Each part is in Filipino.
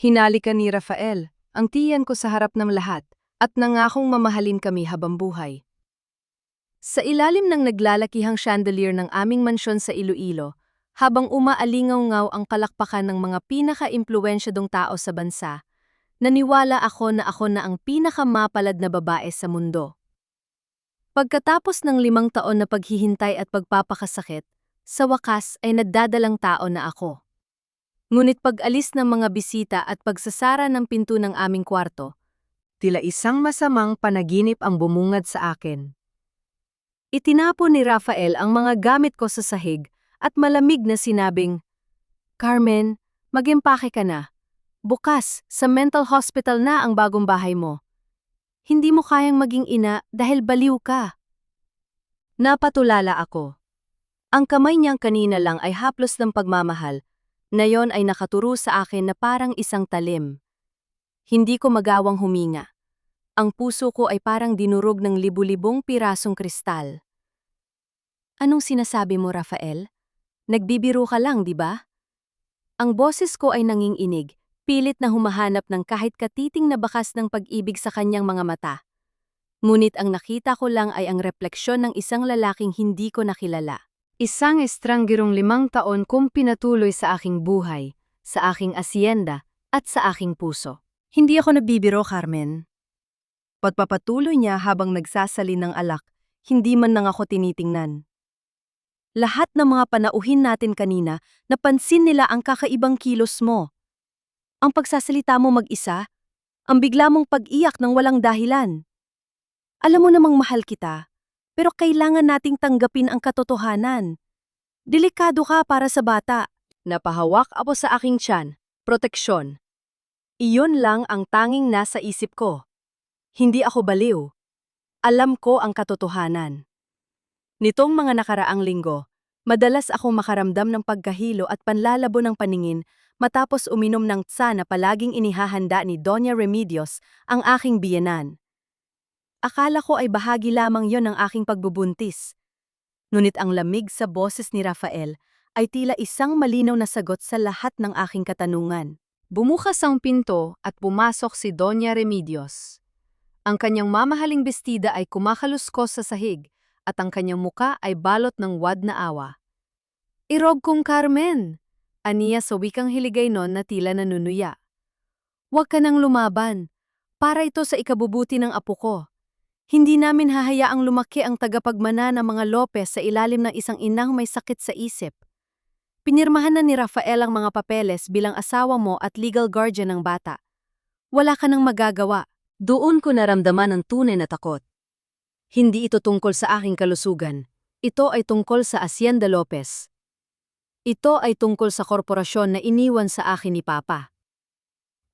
Hinalikan ni Rafael, ang tiyan ko sa harap ng lahat, at nangakong mamahalin kami habang buhay. Sa ilalim ng naglalakihang chandelier ng aming mansyon sa Iloilo, habang umaalingaw-ngaw ang kalakpakan ng mga pinaka-impluwensyadong tao sa bansa, naniwala ako na ang pinakamapalad na babae sa mundo. Pagkatapos ng 5 taon na paghihintay at pagpapakasakit, sa wakas ay nadadalang tao na ako. Ngunit pag-alis ng mga bisita at pagsasara ng pinto ng aming kwarto, tila isang masamang panaginip ang bumungad sa akin. Itinapon ni Rafael ang mga gamit ko sa sahig at malamig na sinabing, "Carmen, mag-empake ka na. Bukas, sa mental hospital na ang bagong bahay mo. Hindi mo kayang maging ina dahil baliw ka." Napatulala ako. Ang kamay niyang kanina lang ay haplos ng pagmamahal, ngayon ay nakaturo sa akin na parang isang talim. Hindi ko magawang huminga. Ang puso ko ay parang dinurog ng libu-libong pirasong kristal. "Anong sinasabi mo, Rafael? Nagbibiro ka lang, di ba?" Ang boses ko ay nanginginig, pilit na humahanap ng kahit katiting na bakas ng pag-ibig sa kanyang mga mata. Ngunit ang nakita ko lang ay ang refleksyon ng isang lalaking hindi ko nakilala. Isang estranggerong 5 taon kong pinatuloy sa aking buhay, sa aking asyenda, at sa aking puso. Hindi ako nagbibiro, Carmen. Pagpapatuloy niya habang nagsasali ng alak, hindi man lang ako tinitingnan. Lahat ng mga panauhin natin kanina, napansin nila ang kakaibang kilos mo. Ang pagsasalita mo mag-isa, ang bigla mong pag-iyak ng walang dahilan. Alam mo namang mahal kita, pero kailangan nating tanggapin ang katotohanan. Delikado ka para sa bata. Napahawak ako sa aking tiyan, proteksyon. Iyon lang ang tanging nasa isip ko. Hindi ako baliw. Alam ko ang katotohanan. Nitong mga nakaraang linggo, madalas akong makaramdam ng pagkahilo at panlalabo ng paningin matapos uminom ng tsa na palaging inihahanda ni Doña Remedios, ang aking biyenan. Akala ko ay bahagi lamang yon ng aking pagbubuntis. Ngunit ang lamig sa boses ni Rafael ay tila isang malinaw na sagot sa lahat ng aking katanungan. Bumukas ang pinto at pumasok si Doña Remedios. Ang kanyang mamahaling bestida ay kumakaluskos sa sahig at ang kanyang muka ay balot ng wad na awa. "Irog kong Carmen," aniya sa wikang Hiligaynon na tila nanunuya. "Huwag ka nang lumaban. Para ito sa ikabubuti ng apo ko. Hindi namin hahayaang lumaki ang tagapagmana ng mga Lopez sa ilalim ng isang inang may sakit sa isip." Pinirmahan na ni Rafael ang mga papeles bilang asawa mo at legal guardian ng bata. Wala ka nang magagawa. Doon ko naramdaman ang tunay na takot. Hindi ito tungkol sa aking kalusugan. Ito ay tungkol sa Hacienda Lopez. Ito ay tungkol sa korporasyon na iniwan sa akin ni Papa.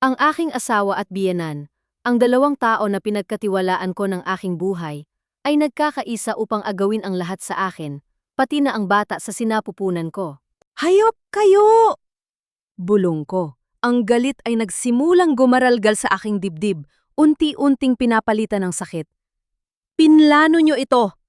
Ang aking asawa at biyenan, ang 2 tao na pinagkatiwalaan ko ng aking buhay, ay nagkakaisa upang agawin ang lahat sa akin, pati na ang bata sa sinapupunan ko. "Hayop kayo!" Bulong ko. Ang galit ay nagsimulang gumaralgal sa aking dibdib, unti-unting pinapalitan ng sakit. "Pinlano nyo ito!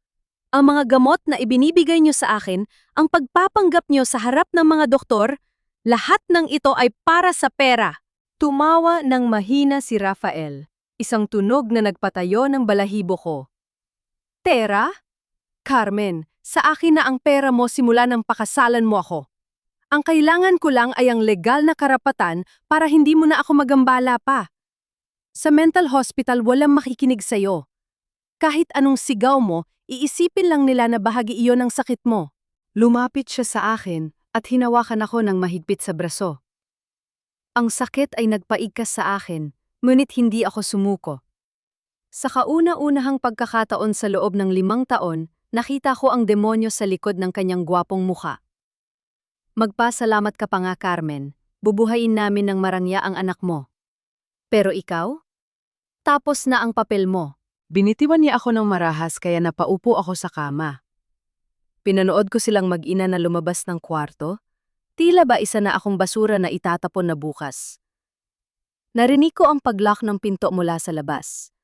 Ang mga gamot na ibinibigay nyo sa akin, ang pagpapanggap nyo sa harap ng mga doktor, lahat ng ito ay para sa pera." Tumawa ng mahina si Rafael, isang tunog na nagpatayo ng balahibo ko. "Pera? Carmen, sa akin na ang pera mo simula ng pakasalan mo ako. Ang kailangan ko lang ay ang legal na karapatan para hindi mo na ako magambala pa. Sa mental hospital walang makikinig sa'yo. Kahit anong sigaw mo, iisipin lang nila na bahagi iyon ng sakit mo." Lumapit siya sa akin at hinawakan ako ng mahigpit sa braso. Ang sakit ay nagpaigkas sa akin, ngunit hindi ako sumuko. Sa kauna-unahang pagkakataon sa loob ng 5 taon, nakita ko ang demonyo sa likod ng kanyang gwapong mukha. "Magpasalamat ka pa nga, Carmen. Bubuhayin namin ng marangya ang anak mo. Pero ikaw? Tapos na ang papel mo." Binitiwan niya ako ng marahas kaya napaupo ako sa kama. Pinanood ko silang mag-ina na lumabas ng kwarto. Tila ba isa na akong basura na itatapon na bukas. Narinig ko ang pag-lock ng pinto mula sa labas.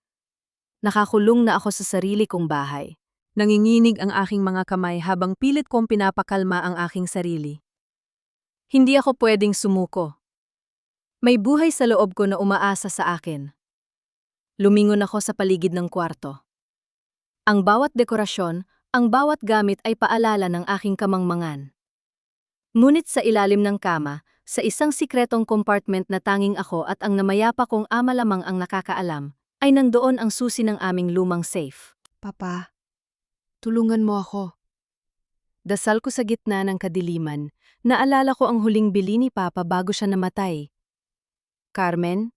Nakakulong na ako sa sarili kong bahay. Nanginginig ang aking mga kamay habang pilit kong pinapakalma ang aking sarili. Hindi ako pwedeng sumuko. May buhay sa loob ko na umaasa sa akin. Lumingon ako sa paligid ng kwarto. Ang bawat dekorasyon, ang bawat gamit ay paalala ng aking kamangmangan. Ngunit sa ilalim ng kama, sa isang sikretong compartment na tanging ako at ang namayapa kong ama lamang ang nakakaalam, ay nandoon ang susi ng aming lumang safe. Papa, tulungan mo ako. Dasal ko sa gitna ng kadiliman, naalala ko ang huling bili ni Papa bago siya namatay. Carmen,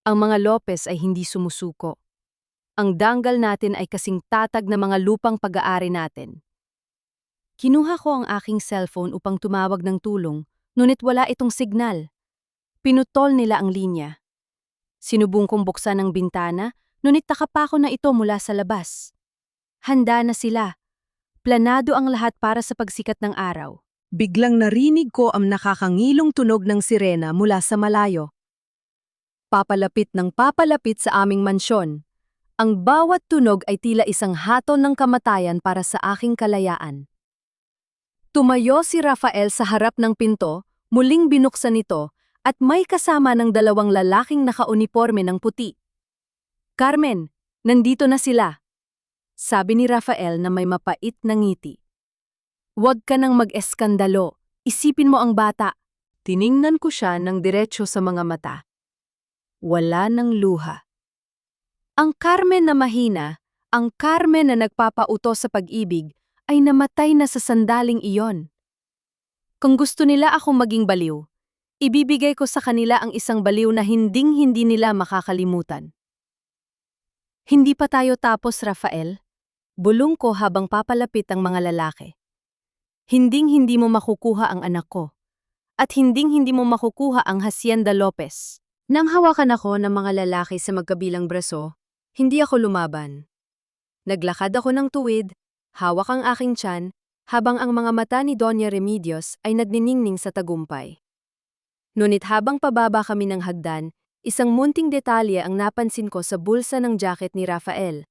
ang mga Lopez ay hindi sumusuko. Ang danggal natin ay kasing tatag na mga lupang pag-aari natin. Kinuha ko ang aking cellphone upang tumawag ng tulong, ngunit wala itong signal. Pinutol nila ang linya. Sinubong kong buksan ang bintana, ngunit nakapako na ito mula sa labas. Handa na sila. Planado ang lahat para sa pagsikat ng araw. Biglang narinig ko ang nakakangilong tunog ng sirena mula sa malayo. Papalapit ng papalapit sa aming mansyon. Ang bawat tunog ay tila isang haton ng kamatayan para sa aking kalayaan. Tumayo si Rafael sa harap ng pinto, muling binuksan ito, at may kasama ng dalawang lalaking nakauniporme ng puti. Carmen, nandito na sila, sabi ni Rafael na may mapait na ngiti. Huwag ka nang mag-eskandalo, isipin mo ang bata. Tiningnan ko siya ng diretso sa mga mata. Wala ng luha. Ang Carmen na mahina, ang Carmen na nagpapautos sa pag-ibig, ay namatay na sa sandaling iyon. Kung gusto nila akong maging baliw, ibibigay ko sa kanila ang isang baliw na hinding-hindi nila makakalimutan. Hindi pa tayo tapos, Rafael. Bulong ko habang papalapit ang mga lalaki. Hinding-hindi mo makukuha ang anak ko. At hinding-hindi mo makukuha ang Hacienda Lopez. Nang hawakan ako ng mga lalaki sa magkabilang braso, hindi ako lumaban. Naglakad ako ng tuwid, hawak ang aking tiyan, habang ang mga mata ni Doña Remedios ay nagniningning sa tagumpay. Ngunit habang pababa kami ng hagdan, isang munting detalye ang napansin ko sa bulsa ng jacket ni Rafael.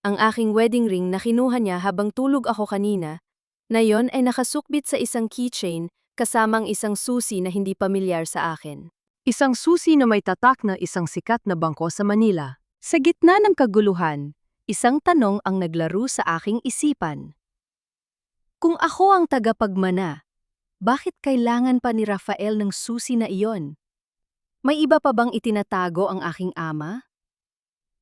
Ang aking wedding ring na kinuha niya habang tulog ako kanina, na yon ay nakasukbit sa isang keychain kasamang isang susi na hindi pamilyar sa akin. Isang susi na may tatak na isang sikat na bangko sa Manila. Sa gitna ng kaguluhan, isang tanong ang naglaro sa aking isipan. Kung ako ang tagapagmana, bakit kailangan pa ni Rafael ng susi na iyon? May iba pa bang itinatago ang aking ama?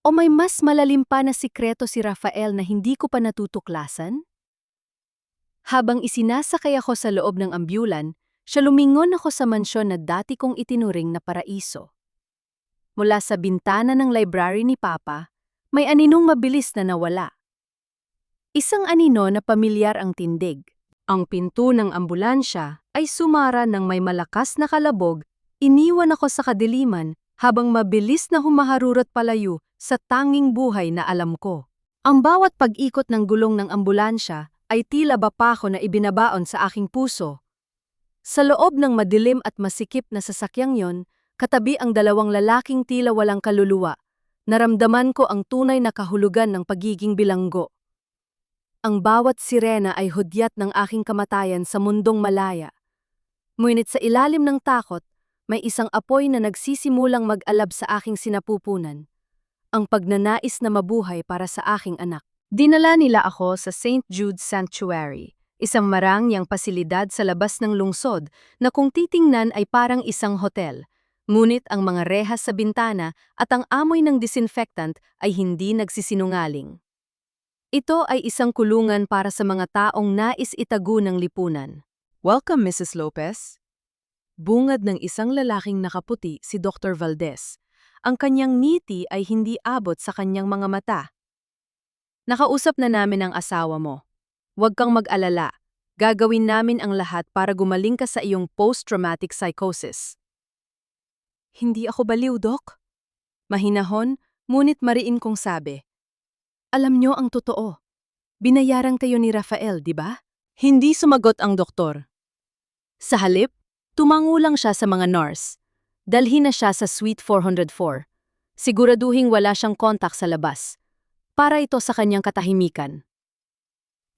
O may mas malalim pa na sikreto si Rafael na hindi ko pa natutuklasan? Habang isinasakay ako sa loob ng ambyulan, siya lumingon ako sa mansyon na dati kong itinuring na paraiso. Mula sa bintana ng library ni Papa, may aninong mabilis na nawala. Isang anino na pamilyar ang tindig. Ang pinto ng ambulansya ay sumara ng may malakas na kalabog, iniwan ako sa kadiliman habang mabilis na humaharurot palayo sa tanging buhay na alam ko. Ang bawat pag-ikot ng gulong ng ambulansya ay tila bapako na ibinabaon sa aking puso. Sa loob ng madilim at masikip na sasakyang yon, katabi ang dalawang lalaking tila walang kaluluwa. Naramdaman ko ang tunay na kahulugan ng pagiging bilanggo. Ang bawat sirena ay hudyat ng aking kamatayan sa mundong malaya. Ngunit sa ilalim ng takot, may isang apoy na nagsisimulang mag-alab sa aking sinapupunan. Ang pagnanais na mabuhay para sa aking anak. Dinala nila ako sa St. Jude's Sanctuary, isang marangyang pasilidad sa labas ng lungsod na kung titingnan ay parang isang hotel. Ngunit ang mga rehas sa bintana at ang amoy ng disinfectant ay hindi nagsisinungaling. Ito ay isang kulungan para sa mga taong nais itago ng lipunan. Welcome, Mrs. Lopez. Bungad ng isang lalaking nakaputi si Dr. Valdez. Ang kanyang ngiti ay hindi abot sa kanyang mga mata. Nakausap na namin ang asawa mo. Huwag kang mag-alala. Gagawin namin ang lahat para gumaling ka sa iyong post-traumatic psychosis. Hindi ako baliw, Doc. Mahinahon, ngunit mariin kong sabi. Alam nyo ang totoo. Binayaran kayo ni Rafael, di ba? Hindi sumagot ang doktor. Sa halip, tumango lang siya sa mga nurse. Dalhin na siya sa Suite 404. Siguraduhing wala siyang kontak sa labas. Para ito sa kanyang katahimikan.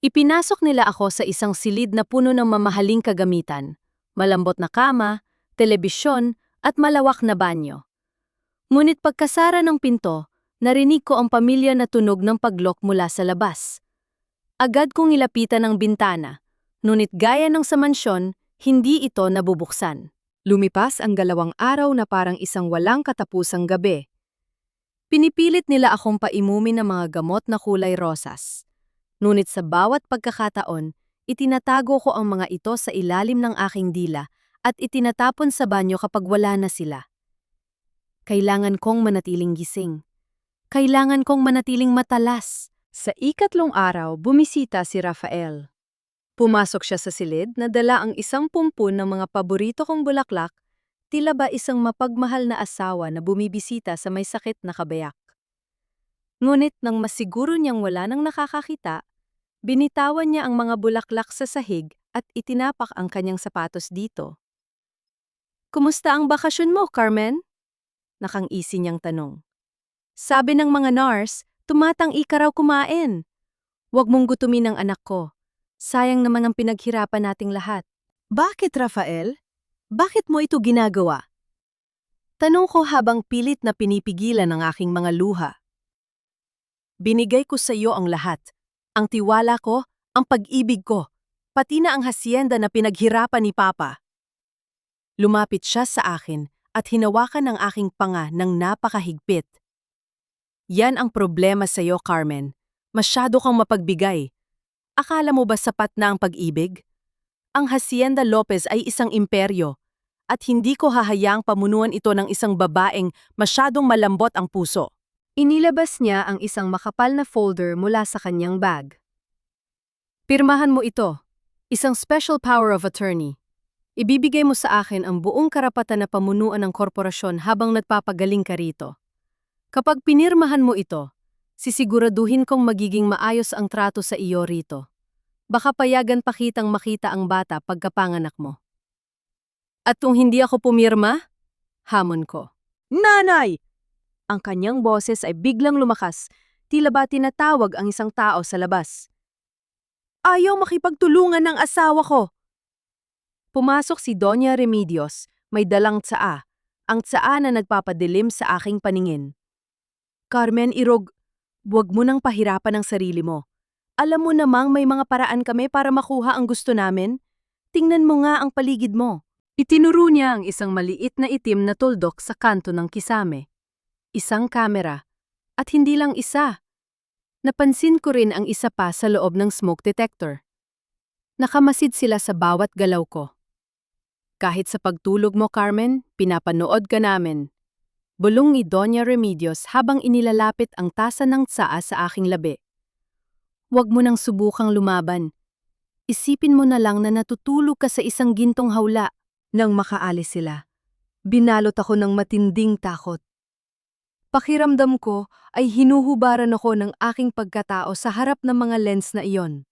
Ipinasok nila ako sa isang silid na puno ng mamahaling kagamitan, malambot na kama, telebisyon, at malawak na banyo. Ngunit pagkasara ng pinto, narinig ko ang pamilya na tunog ng paglok mula sa labas. Agad kong nilapitan ang bintana, ngunit gaya ng sa mansyon, hindi ito nabubuksan. Lumipas ang 2 araw na parang isang walang katapusang gabi. Pinipilit nila akong painumin ng mga gamot na kulay rosas. Ngunit sa bawat pagkakataon, itinatago ko ang mga ito sa ilalim ng aking dila at itinatapon sa banyo kapag wala na sila. Kailangan kong manatiling gising. Kailangan kong manatiling matalas. Sa 3 araw, bumisita si Rafael. Pumasok siya sa silid na dala ang isang pumpun ng mga paborito kong bulaklak, tila ba isang mapagmahal na asawa na bumibisita sa may sakit na kabayak. Ngunit nang masiguro niyang wala nang nakakakita, binitawan niya ang mga bulaklak sa sahig at itinapak ang kanyang sapatos dito. "Kumusta ang bakasyon mo, Carmen?" Nakang-isi niyang tanong. "Sabi ng mga nurse, tumatang-i ka raw kumain. Huwag mong gutumin ang anak ko. Sayang naman ang pinaghirapan nating lahat." "Bakit, Rafael? Bakit mo ito ginagawa?" Tanong ko habang pilit na pinipigilan ang aking mga luha. "Binigay ko sa iyo ang lahat. Ang tiwala ko, ang pag-ibig ko, pati na ang hasyenda na pinaghirapan ni Papa." Lumapit siya sa akin at hinawakan ang aking panga ng napakahigpit. "Yan ang problema sa iyo, Carmen. Masyado kang mapagbigay. Akala mo ba sapat na ang pag-ibig? Ang Hacienda Lopez ay isang imperyo, at hindi ko hahayaang pamunuan ito ng isang babaeng masyadong malambot ang puso." Inilabas niya ang isang makapal na folder mula sa kanyang bag. "Pirmahan mo ito, isang special power of attorney. Ibibigay mo sa akin ang buong karapatan na pamunuan ng korporasyon habang nagpapagaling ka rito. Kapag pinirmahan mo ito, sisiguraduhin kong magiging maayos ang trato sa iyo rito. Baka payagan pa kitang makita ang bata pagkapanganak mo." "At kung hindi ako pumirma?" Hamon ko. "Nanay!" Ang kanyang boses ay biglang lumakas, tila ba tinatawag ang isang tao sa labas. "Ayaw makipagtulungan ng asawa ko!" Pumasok si Doña Remedios, may dalang tsaa, ang tsaa na nagpapadilim sa aking paningin. "Carmen Irog, huwag mo nang pahirapan ang sarili mo. Alam mo namang may mga paraan kami para makuha ang gusto namin. Tingnan mo nga ang paligid mo." Itinuro niya ang isang maliit na itim na tuldok sa kanto ng kisame. Isang kamera. At hindi lang isa. Napansin ko rin ang isa pa sa loob ng smoke detector. Nakamasid sila sa bawat galaw ko. "Kahit sa pagtulog mo, Carmen, pinapanood ka namin." Bulong ni Doña Remedios habang inilalapit ang tasa ng tsaa sa aking labi. "Huwag mo nang subukang lumaban. Isipin mo na lang na natutulog ka sa isang gintong hawla." Nang makaalis sila, binalot ako ng matinding takot. Pakiramdam ko ay hinuhubaran ako ng aking pagkatao sa harap ng mga lens na iyon.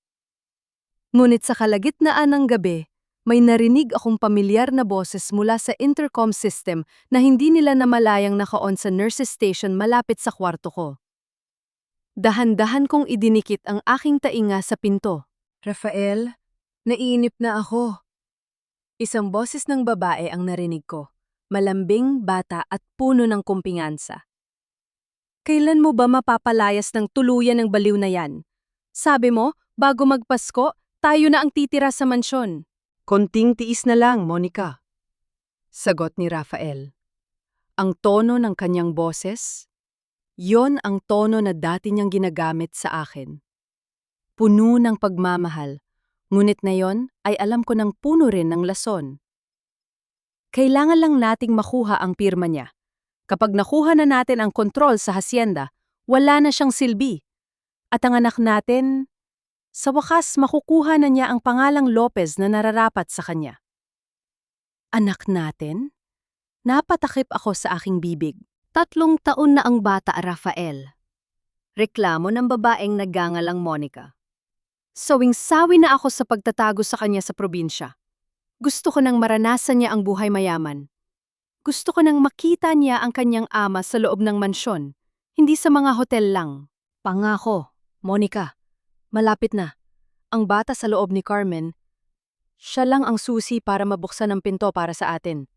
Ngunit sa kalagitnaan ng gabi, may narinig akong pamilyar na boses mula sa intercom system na hindi nila namalayang naka-on sa nurse's station malapit sa kwarto ko. Dahan-dahan kong idinikit ang aking tainga sa pinto. "Rafael, naiinip na ako." Isang boses ng babae ang narinig ko, malambing, bata at puno ng kumpingansa. "Kailan mo ba mapapalayas ng tuluyan ng baliw na yan? Sabi mo, bago magpasko, tayo na ang titira sa mansyon." "Konting tiis na lang, Monica," sagot ni Rafael. Ang tono ng kanyang boses, yon ang tono na dati niyang ginagamit sa akin. Puno ng pagmamahal, ngunit ngayon ay alam ko ng puno rin ng lason. Kailangan lang nating makuha ang pirma niya. Kapag nakuha na natin ang kontrol sa hacienda, wala na siyang silbi. At ang anak natin, sa wakas makukuha na niya ang pangalang Lopez na nararapat sa kanya. Anak natin? Napatakip ako sa aking bibig. 3 taon na ang bata, Rafael. Reklamo ng babaeng nagangalang Monica. Sawing-sawi na ako sa pagtatago sa kanya sa probinsya. Gusto ko nang maranasan niya ang buhay mayaman. Gusto ko nang makita niya ang kanyang ama sa loob ng mansyon, hindi sa mga hotel lang. Pangako, Monica, malapit na. Ang bata sa loob ni Carmen, siya lang ang susi para mabuksan ang pinto para sa atin.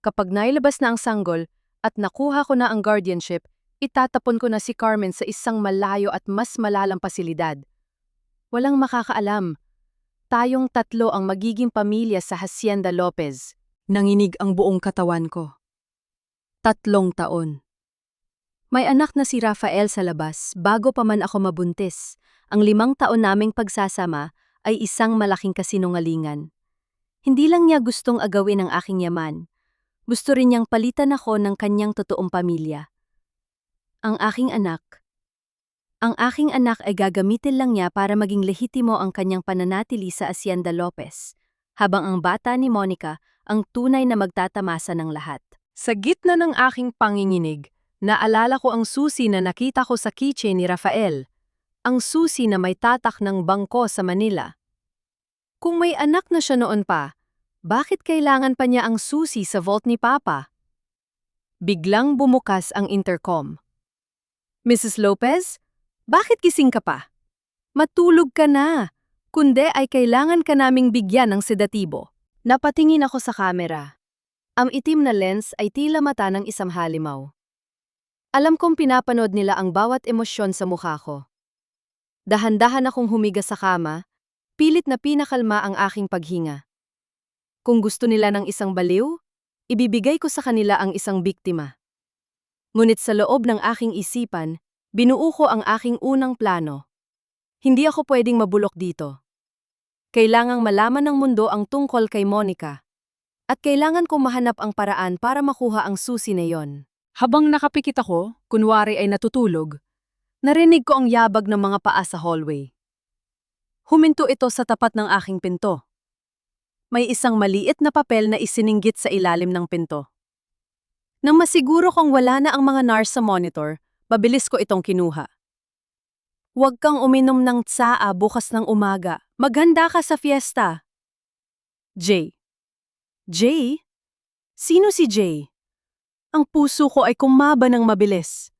Kapag nailabas na ang sanggol at nakuha ko na ang guardianship, itatapon ko na si Carmen sa isang malayo at mas malalang pasilidad. Walang makakaalam. Tayong tatlo ang magiging pamilya sa Hacienda Lopez. Nanginig ang buong katawan ko. 3 taon. May anak na si Rafael sa labas bago pa man ako mabuntis. Ang 5 taon naming pagsasama ay isang malaking kasinungalingan. Hindi lang niya gustong agawin ang aking yaman. Gusto rin niyang palitan ako ng kanyang totoong pamilya. Ang aking anak ay gagamitin lang niya para maging lehitimo ang kanyang pananatili sa Hacienda Lopez, habang ang bata ni Monica ang tunay na magtatamasa ng lahat. Sa gitna ng aking panginginig, naalala ko ang susi na nakita ko sa keychain ni Rafael, ang susi na may tatak ng bangko sa Manila. Kung may anak na siya noon pa, bakit kailangan pa niya ang susi sa vault ni Papa? Biglang bumukas ang intercom. Mrs. Lopez, bakit gising ka pa? Matulog ka na, kundi ay kailangan ka naming bigyan ng sedatibo. Napatingin ako sa kamera. Ang itim na lens ay tila mata ng isang halimaw. Alam kong pinapanood nila ang bawat emosyon sa mukha ko. Dahan-dahan akong humiga sa kama, pilit na pinakalma ang aking paghinga. Kung gusto nila ng isang baliw, ibibigay ko sa kanila ang isang biktima. Ngunit sa loob ng aking isipan, binuo ko ang aking unang plano. Hindi ako pwedeng mabulok dito. Kailangang malaman ng mundo ang tungkol kay Monica. At kailangan kong mahanap ang paraan para makuha ang susi na yon. Habang nakapikit ako, kunwari ay natutulog, narinig ko ang yabag ng mga paa sa hallway. Huminto ito sa tapat ng aking pinto. May isang maliit na papel na isininggit sa ilalim ng pinto. Nang masiguro kong wala na ang mga nurse sa monitor, mabilis ko itong kinuha. Huwag kang uminom ng tsaa bukas ng umaga. Maghanda ka sa fiesta. Jay. Jay? Sino si Jay? Ang puso ko ay kumaba ng mabilis.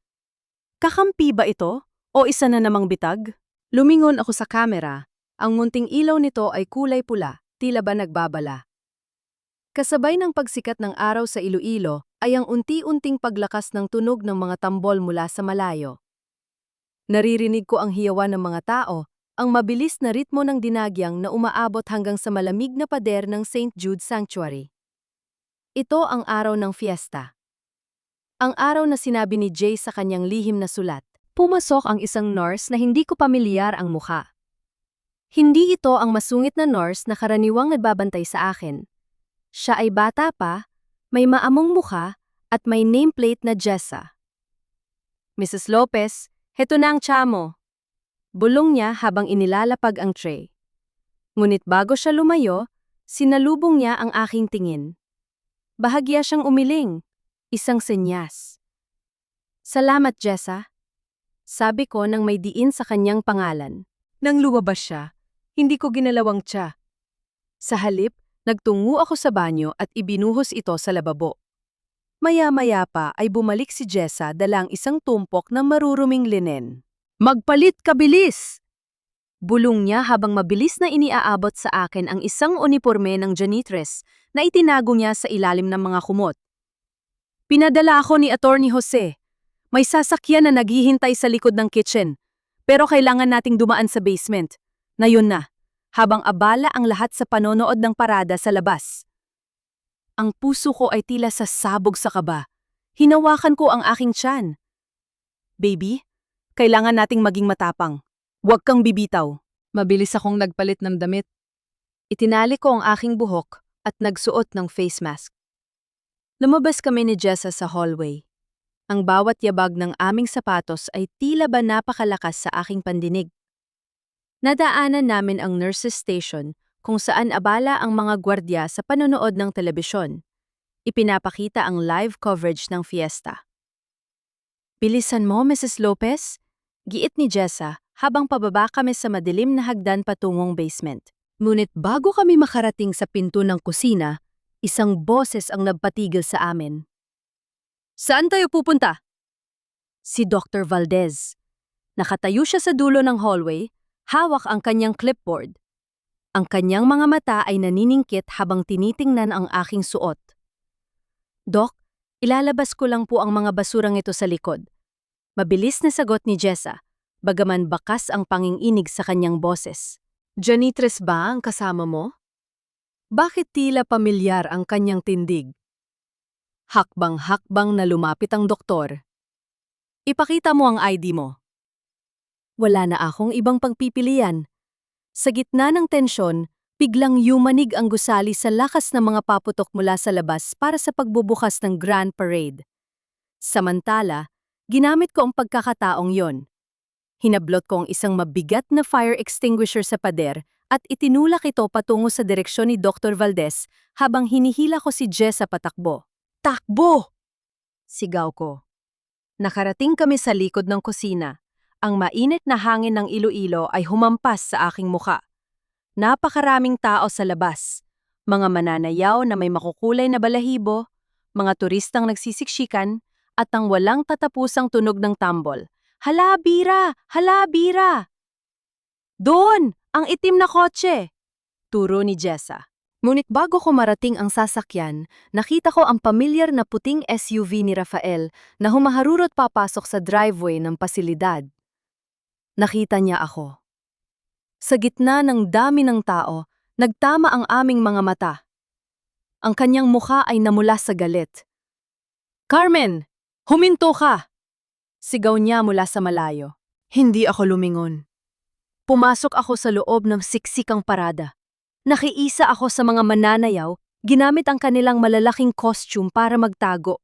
Kakampi ba ito? O isa na namang bitag? Lumingon ako sa kamera. Ang munting ilaw nito ay kulay pula, tila ba nagbabala. Kasabay ng pagsikat ng araw sa Iloilo ay ang unti-unting paglakas ng tunog ng mga tambol mula sa malayo. Naririnig ko ang hiyawan ng mga tao, ang mabilis na ritmo ng dinagyang na umaabot hanggang sa malamig na pader ng St. Jude Sanctuary. Ito ang araw ng fiesta. Ang araw na sinabi ni Jay sa kanyang lihim na sulat. Pumasok ang isang nurse na hindi ko pamilyar ang mukha. Hindi ito ang masungit na nurse na karaniwang nagbabantay sa akin. Siya ay bata pa, may maamong mukha, at may nameplate na Jessa. Mrs. Lopez, heto na ang tsa mo. Bulong niya habang inilalapag ang tray. Ngunit bago siya lumayo, sinalubong niya ang aking tingin. Bahagya siyang umiling, isang senyas. Salamat, Jessa. Sabi ko nang may diin sa kanyang pangalan. Nang lumabas siya, hindi ko ginalawang tsa. Sa halip, nagtungo ako sa banyo at ibinuhos ito sa lababo. Maya-maya pa ay bumalik si Jessa dalang isang tumpok ng maruruming linen. Magpalit ka bilis! Bulong niya habang mabilis na iniaabot sa akin ang isang uniporme ng janitress na itinago niya sa ilalim ng mga kumot. Pinadala ako ni Attorney Jose. May sasakyan na naghihintay sa likod ng kitchen, pero kailangan nating dumaan sa basement. Na yun na, habang abala ang lahat sa panonood ng parada sa labas. Ang puso ko ay tila sasabog sa kaba. Hinawakan ko ang aking tiyan. Baby, kailangan nating maging matapang. Huwag kang bibitaw. Mabilis akong nagpalit ng damit. Itinali ko ang aking buhok at nagsuot ng face mask. Lumabas kami ni Jessa sa hallway. Ang bawat yabag ng aming sapatos ay tila ba napakalakas sa aking pandinig. Nadaanan namin ang nurses station kung saan abala ang mga gwardya sa panonood ng telebisyon. Ipinapakita ang live coverage ng fiesta. Bilisan mo, Mrs. Lopez? Giit ni Jessa habang pababa kami sa madilim na hagdan patungong basement. Ngunit bago kami makarating sa pinto ng kusina, isang boses ang nagpatigil sa amin. Saan tayo pupunta? Si Dr. Valdez. Nakatayo siya sa dulo ng hallway, hawak ang kanyang clipboard. Ang kanyang mga mata ay naniningkit habang tinitingnan ang aking suot. Dok, ilalabas ko lang po ang mga basurang ito sa likod. Mabilis na sagot ni Jessa, bagaman bakas ang panginginig sa kanyang boses. Janitress ba ang kasama mo? Bakit tila pamilyar ang kanyang tindig? Hakbang-hakbang na lumapit ang doktor. Ipakita mo ang ID mo. Wala na akong ibang pagpipilian. Sa gitna ng tensyon, biglang yumanig ang gusali sa lakas ng mga paputok mula sa labas para sa pagbubukas ng Grand Parade. Samantala, ginamit ko ang pagkakataong yon. Hinablot ko ang isang mabigat na fire extinguisher sa pader at itinulak ito patungo sa direksyon ni Dr. Valdez habang hinihila ko si Jess sa patakbo. Takbo! Sigaw ko. Nakarating kami sa likod ng kusina. Ang mainit na hangin ng Iloilo ay humampas sa aking muka. Napakaraming tao sa labas. Mga mananayaw na may makukulay na balahibo, mga turistang nagsisiksikan, at ang walang tatapusang tunog ng tambol. Hala, bira! Hala, bira! Doon! Ang itim na kotse! Turo ni Jessa. Ngunit bago ko marating ang sasakyan, nakita ko ang pamilyar na puting SUV ni Rafael na humaharurot papasok sa driveway ng pasilidad. Nakita niya ako. Sa gitna ng dami ng tao, nagtama ang aming mga mata. Ang kanyang mukha ay namula sa galit. Carmen! Huminto ka! Sigaw niya mula sa malayo. Hindi ako lumingon. Pumasok ako sa loob ng siksikang parada. Nakiisa ako sa mga mananayaw, ginamit ang kanilang malalaking costume para magtago.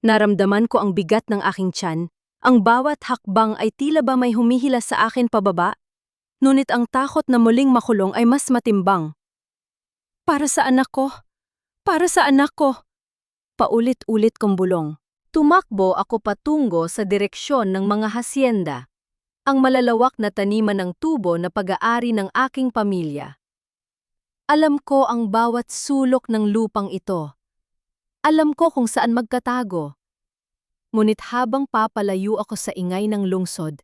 Naramdaman ko ang bigat ng aking tiyan. Ang bawat hakbang ay tila ba may humihila sa akin pababa. Ngunit ang takot na muling makulong ay mas matimbang. Para sa anak ko! Para sa anak ko! Paulit-ulit kong bulong. Tumakbo ako patungo sa direksyon ng mga hasyenda. Ang malalawak na taniman ng tubo na pag-aari ng aking pamilya. Alam ko ang bawat sulok ng lupang ito. Alam ko kung saan magkatago. Ngunit habang papalayo ako sa ingay ng lungsod,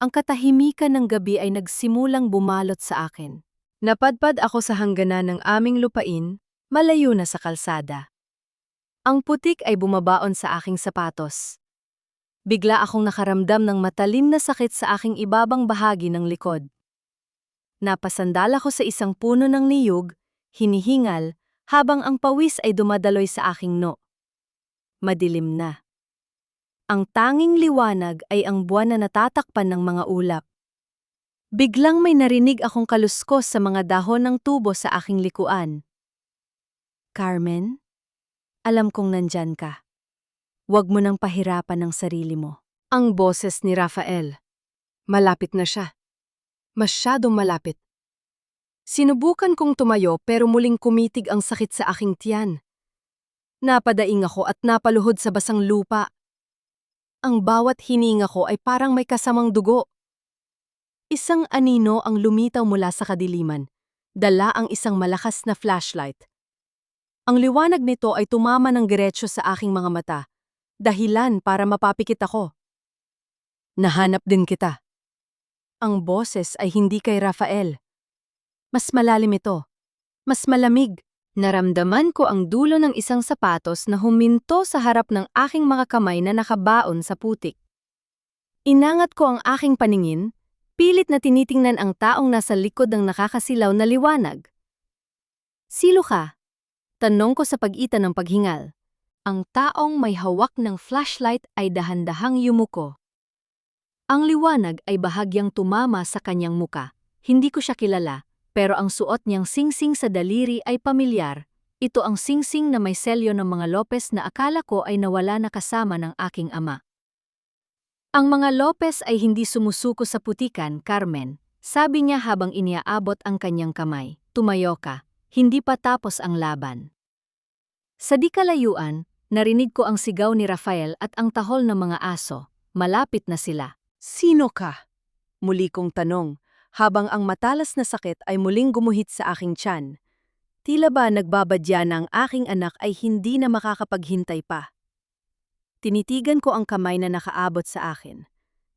ang katahimikan ng gabi ay nagsimulang bumalot sa akin. Napadpad ako sa hangganan ng aming lupain, malayo na sa kalsada. Ang putik ay bumabaon sa aking sapatos. Bigla akong nakaramdam ng matalim na sakit sa aking ibabang bahagi ng likod. Napasandal ako sa isang puno ng niyog, hinihingal, habang ang pawis ay dumadaloy sa aking noo. Madilim na. Ang tanging liwanag ay ang buwan na natatakpan ng mga ulap. Biglang may narinig akong kaluskos sa mga dahon ng tubo sa aking likuan. Carmen, alam kong nandyan ka. Huwag mo nang pahirapan ang sarili mo. Ang boses ni Rafael. Malapit na siya. Masyadong malapit. Sinubukan kong tumayo pero muling kumitig ang sakit sa aking tiyan. Napadaing ako at napaluhod sa basang lupa. Ang bawat hininga ko ay parang may kasamang dugo. Isang anino ang lumitaw mula sa kadiliman. Dala ang isang malakas na flashlight. Ang liwanag nito ay tumama ng diretsyo sa aking mga mata. Dahilan para mapapikit ako. Nahanap din kita. Ang boses ay hindi kay Rafael. Mas malalim ito. Mas malamig. Naramdaman ko ang dulo ng isang sapatos na huminto sa harap ng aking mga kamay na nakabaon sa putik. Inangat ko ang aking paningin, pilit na tinitingnan ang taong nasa likod ng nakakasilaw na liwanag. Sino ka? Tanong ko sa pagitan ng paghingal. Ang taong may hawak ng flashlight ay dahan-dahang yumuko. Ang liwanag ay bahagyang tumama sa kanyang muka. Hindi ko siya kilala. Pero ang suot niyang singsing sa daliri ay pamilyar. Ito ang singsing na may selyo ng mga Lopez na akala ko ay nawala na kasama ng aking ama. Ang mga Lopez ay hindi sumusuko sa putikan, Carmen, sabi niya habang iniaabot ang kanyang kamay. Tumayo ka, hindi pa tapos ang laban. Sa di kalayuan, narinig ko ang sigaw ni Rafael at ang tahol ng mga aso. Malapit na sila. Sino ka? Muli kong tanong. Habang ang matalas na sakit ay muling gumuhit sa aking tiyan. Tila ba nagbabadya na ang aking anak ay hindi na makakapaghintay pa. Tinitigan ko ang kamay na nakaabot sa akin.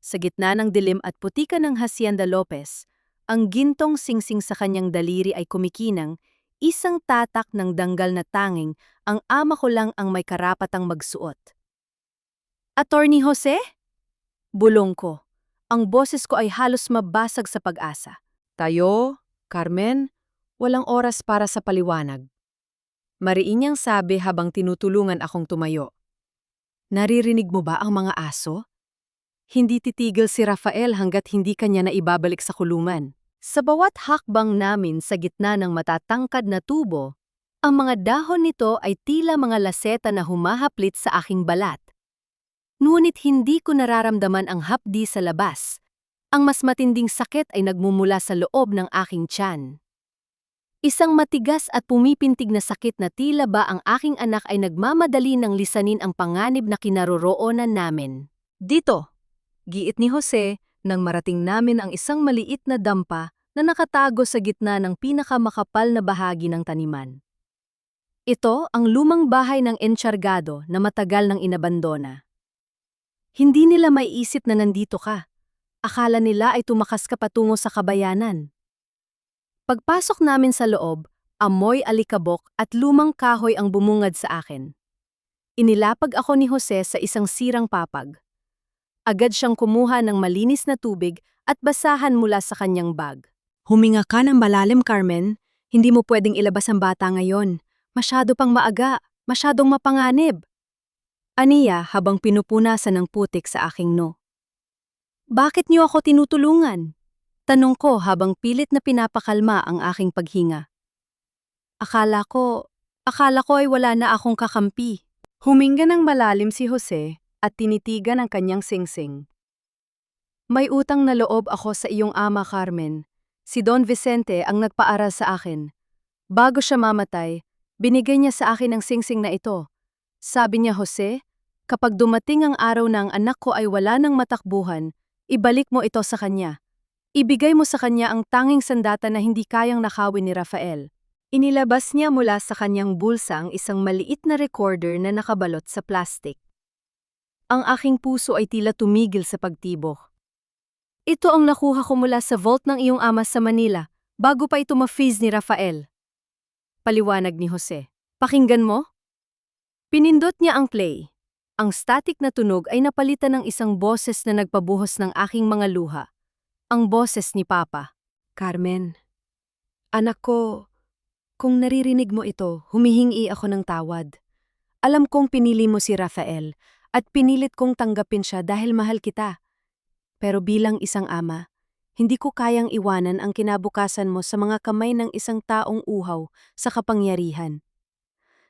Sa gitna ng dilim at putikan ng Hacienda Lopez, ang gintong singsing sa kanyang daliri ay kumikinang, isang tatak ng danggal na tanging ang ama ko lang ang may karapatang magsuot. Attorney Jose? Bulong ko. Ang boses ko ay halos mabasag sa pag-asa. Tayo, Carmen, walang oras para sa paliwanag. Mariin niyang sabi habang tinutulungan akong tumayo. Naririnig mo ba ang mga aso? Hindi titigil si Rafael hanggat hindi kanya na ibabalik sa kulungan. Sa bawat hakbang namin sa gitna ng matatangkad na tubo, ang mga dahon nito ay tila mga laseta na humahaplit sa aking balat. Ngunit hindi ko nararamdaman ang hapdi sa labas. Ang mas matinding sakit ay nagmumula sa loob ng aking tiyan. Isang matigas at pumipintig na sakit na tila ba ang aking anak ay nagmamadali ng lisanin ang panganib na kinaroroonan namin. Dito, giit ni Jose, nang marating namin ang isang maliit na dampa na nakatago sa gitna ng pinakamakapal na bahagi ng taniman. Ito ang lumang bahay ng ensyargado na matagal nang inabandona. Hindi nila maiisip na nandito ka. Akala nila ay tumakas ka patungo sa kabayanan. Pagpasok namin sa loob, amoy alikabok at lumang kahoy ang bumungad sa akin. Inilapag ako ni Jose sa isang sirang papag. Agad siyang kumuha ng malinis na tubig at basahan mula sa kanyang bag. Huminga ka ng malalim, Carmen. Hindi mo pwedeng ilabas ang bata ngayon. Masyado pang maaga, masyadong mapanganib. Aniya habang pinupunasan ng putik sa aking no. Bakit niyo ako tinutulungan? Tanong ko habang pilit na pinapakalma ang aking paghinga. Akala ko ay wala na akong kakampi. Huminga ng malalim si Jose at tinitigan ang kanyang singsing. May utang na loob ako sa iyong ama, Carmen. Si Don Vicente ang nagpaaral sa akin. Bago siya mamatay, binigay niya sa akin ang singsing na ito. Sabi niya, Jose, kapag dumating ang araw na ang anak ko ay wala ng matakbuhan, ibalik mo ito sa kanya. Ibigay mo sa kanya ang tanging sandata na hindi kayang nakawin ni Rafael. Inilabas niya mula sa kanyang bulsa ang isang maliit na recorder na nakabalot sa plastik. Ang aking puso ay tila tumigil sa pagtibok. Ito ang nakuha ko mula sa vault ng iyong ama sa Manila, bago pa ito ma-freeze ni Rafael. Paliwanag ni Jose. Pakinggan mo? Pinindot niya ang play. Ang static na tunog ay napalitan ng isang boses na nagpabuhos ng aking mga luha. Ang boses ni Papa. Carmen, anak ko, kung naririnig mo ito, humihingi ako ng tawad. Alam kong pinili mo si Rafael at pinilit kong tanggapin siya dahil mahal kita. Pero bilang isang ama, hindi ko kayang iwanan ang kinabukasan mo sa mga kamay ng isang taong uhaw sa kapangyarihan.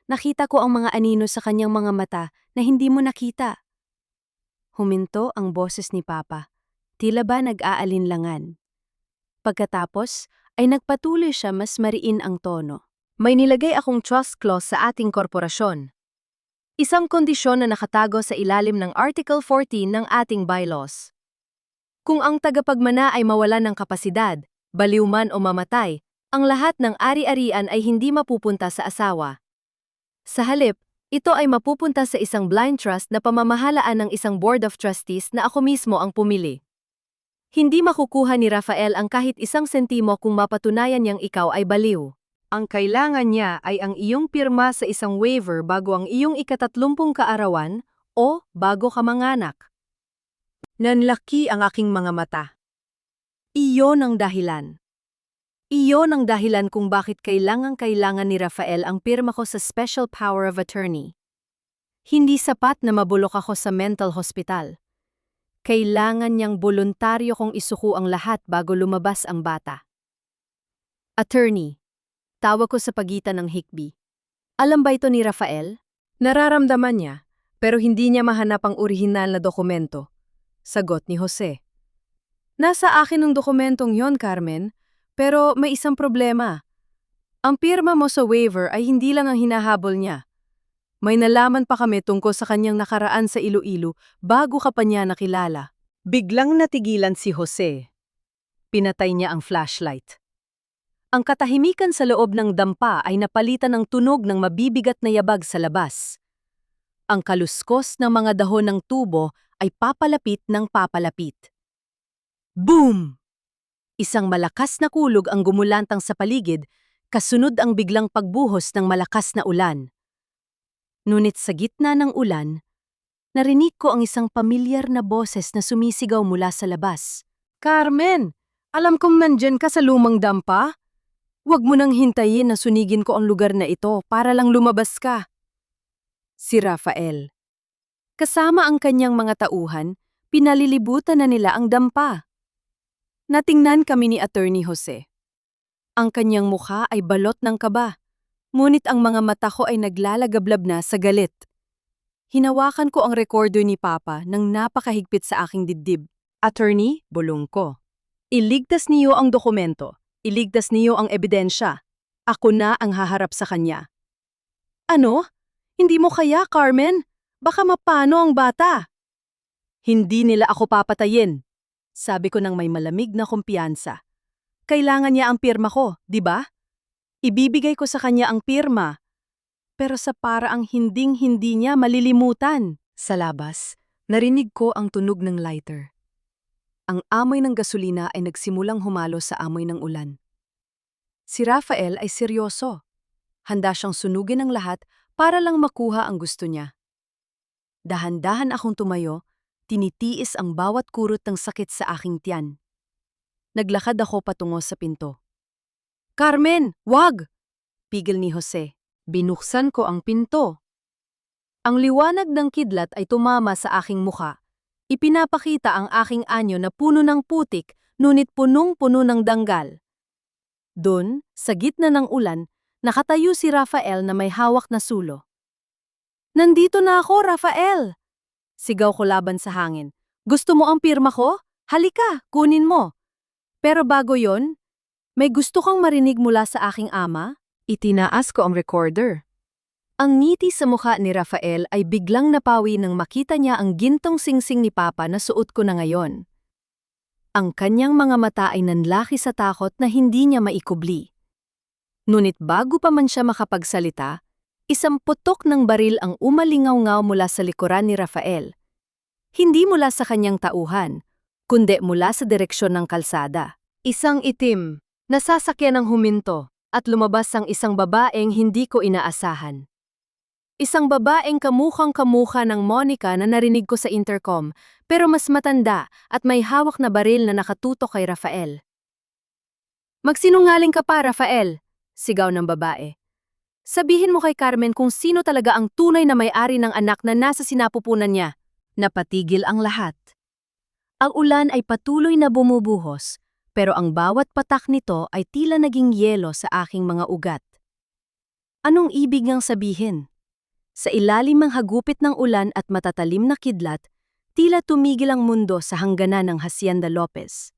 Nakita ko ang mga anino sa kanyang mga mata na hindi mo nakita. Huminto ang boses ni Papa. Tila ba nag-aalinlangan. Pagkatapos, ay nagpatuloy siya mas mariin ang tono. May nilagay akong trust clause sa ating korporasyon. Isang kondisyon na nakatago sa ilalim ng Article 14 ng ating bylaws. Kung ang tagapagmana ay mawalan ng kapasidad, baliw man o mamatay, ang lahat ng ari-arian ay hindi mapupunta sa asawa. Sa halip, ito ay mapupunta sa isang blind trust na pamamahalaan ng isang board of trustees na ako mismo ang pumili. Hindi makukuha ni Rafael ang kahit isang sentimo kung mapatunayan niyang ikaw ay baliw. Ang kailangan niya ay ang iyong pirma sa isang waiver bago ang iyong ika-30 kaarawan o bago ka manganak. Nanlaki ang aking mga mata. Iyon ang dahilan. Iyon ang dahilan kung bakit kailangan ni Rafael ang pirma ko sa Special Power of Attorney. Hindi sapat na mabulok ako sa mental hospital. Kailangan niyang voluntaryo kong isuko ang lahat bago lumabas ang bata. Attorney, tawag ko sa pagitan ng hikbi. Alam ba ito ni Rafael? Nararamdaman niya, pero hindi niya mahanap ang orihinal na dokumento. Sagot ni Jose. Nasa akin ang dokumentong yon, Carmen, pero may isang problema. Ang pirma mo sa waiver ay hindi lang ang hinahabol niya. May nalaman pa kami tungkol sa kanyang nakaraan sa Iloilo bago ka pa niya nakilala. Biglang natigilan si Jose. Pinatay niya ang flashlight. Ang katahimikan sa loob ng dampa ay napalitan ng tunog ng mabibigat na yabag sa labas. Ang kaluskos ng mga dahon ng tubo ay papalapit ng papalapit. Boom! Isang malakas na kulog ang gumulantang sa paligid, kasunod ang biglang pagbuhos ng malakas na ulan. Ngunit sa gitna ng ulan, narinig ko ang isang pamilyar na boses na sumisigaw mula sa labas. Carmen, alam kong nandyan ka sa lumang dampa. Huwag mo nang hintayin na sunigin ko ang lugar na ito para lang lumabas ka. Si Rafael. Kasama ang kanyang mga tauhan, pinalilibutan na nila ang dampa. Natingnan kami ni Attorney Jose. Ang kanyang mukha ay balot ng kaba, ngunit ang mga mata ko ay naglalagablab na sa galit. Hinawakan ko ang recorder ni Papa nang napakahigpit sa aking dibdib. Attorney, bulong ko. Iligtas niyo ang dokumento. Iligtas niyo ang ebidensya. Ako na ang haharap sa kanya. Ano? Hindi mo kaya, Carmen? Baka mapano ang bata? Hindi nila ako papatayin. Sabi ko nang may malamig na kumpiyansa. Kailangan niya ang pirma ko, di ba? Ibibigay ko sa kanya ang pirma. Pero sa paraang hinding-hindi niya malilimutan. Sa labas, narinig ko ang tunog ng lighter. Ang amoy ng gasolina ay nagsimulang humalo sa amoy ng ulan. Si Rafael ay seryoso. Handa siyang sunugin ang lahat para lang makuha ang gusto niya. Dahan-dahan akong tumayo, tinitiis ang bawat kurot ng sakit sa aking tiyan. Naglakad ako patungo sa pinto. Carmen, wag! Pigil ni Jose. Binuksan ko ang pinto. Ang liwanag ng kidlat ay tumama sa aking mukha. Ipinapakita ang aking anyo na puno ng putik, ngunit punong-puno ng danggal. Doon, sa gitna ng ulan, nakatayo si Rafael na may hawak na sulo. Nandito na ako, Rafael! Sigaw ko laban sa hangin. Gusto mo ang pirma ko? Halika, kunin mo. Pero bago yon, may gusto kang marinig mula sa aking ama? Itinaas ko ang recorder. Ang ngiti sa mukha ni Rafael ay biglang napawi nang makita niya ang gintong singsing ni Papa na suot ko na ngayon. Ang kanyang mga mata ay nanlaki sa takot na hindi niya maikubli. Ngunit bago pa man siya makapagsalita, isang putok ng baril ang umalingaw-ngaw mula sa likuran ni Rafael. Hindi mula sa kanyang tauhan, kundi mula sa direksyon ng kalsada. Isang itim, nasasakyan ng huminto, at lumabas ang isang babaeng hindi ko inaasahan. Isang babaeng kamukhang-kamukha ng Monica na narinig ko sa intercom, pero mas matanda at may hawak na baril na nakatutok kay Rafael. Magsinungaling ka pa, Rafael, sigaw ng babae. Sabihin mo kay Carmen kung sino talaga ang tunay na may-ari ng anak na nasa sinapupunan niya. Napatigil ang lahat. Ang ulan ay patuloy na bumubuhos, pero ang bawat patak nito ay tila naging yelo sa aking mga ugat. Anong ibig ngang sabihin? Sa ilalim ng hagupit ng ulan at matatalim na kidlat, tila tumigil ang mundo sa hangganan ng Hacienda Lopez.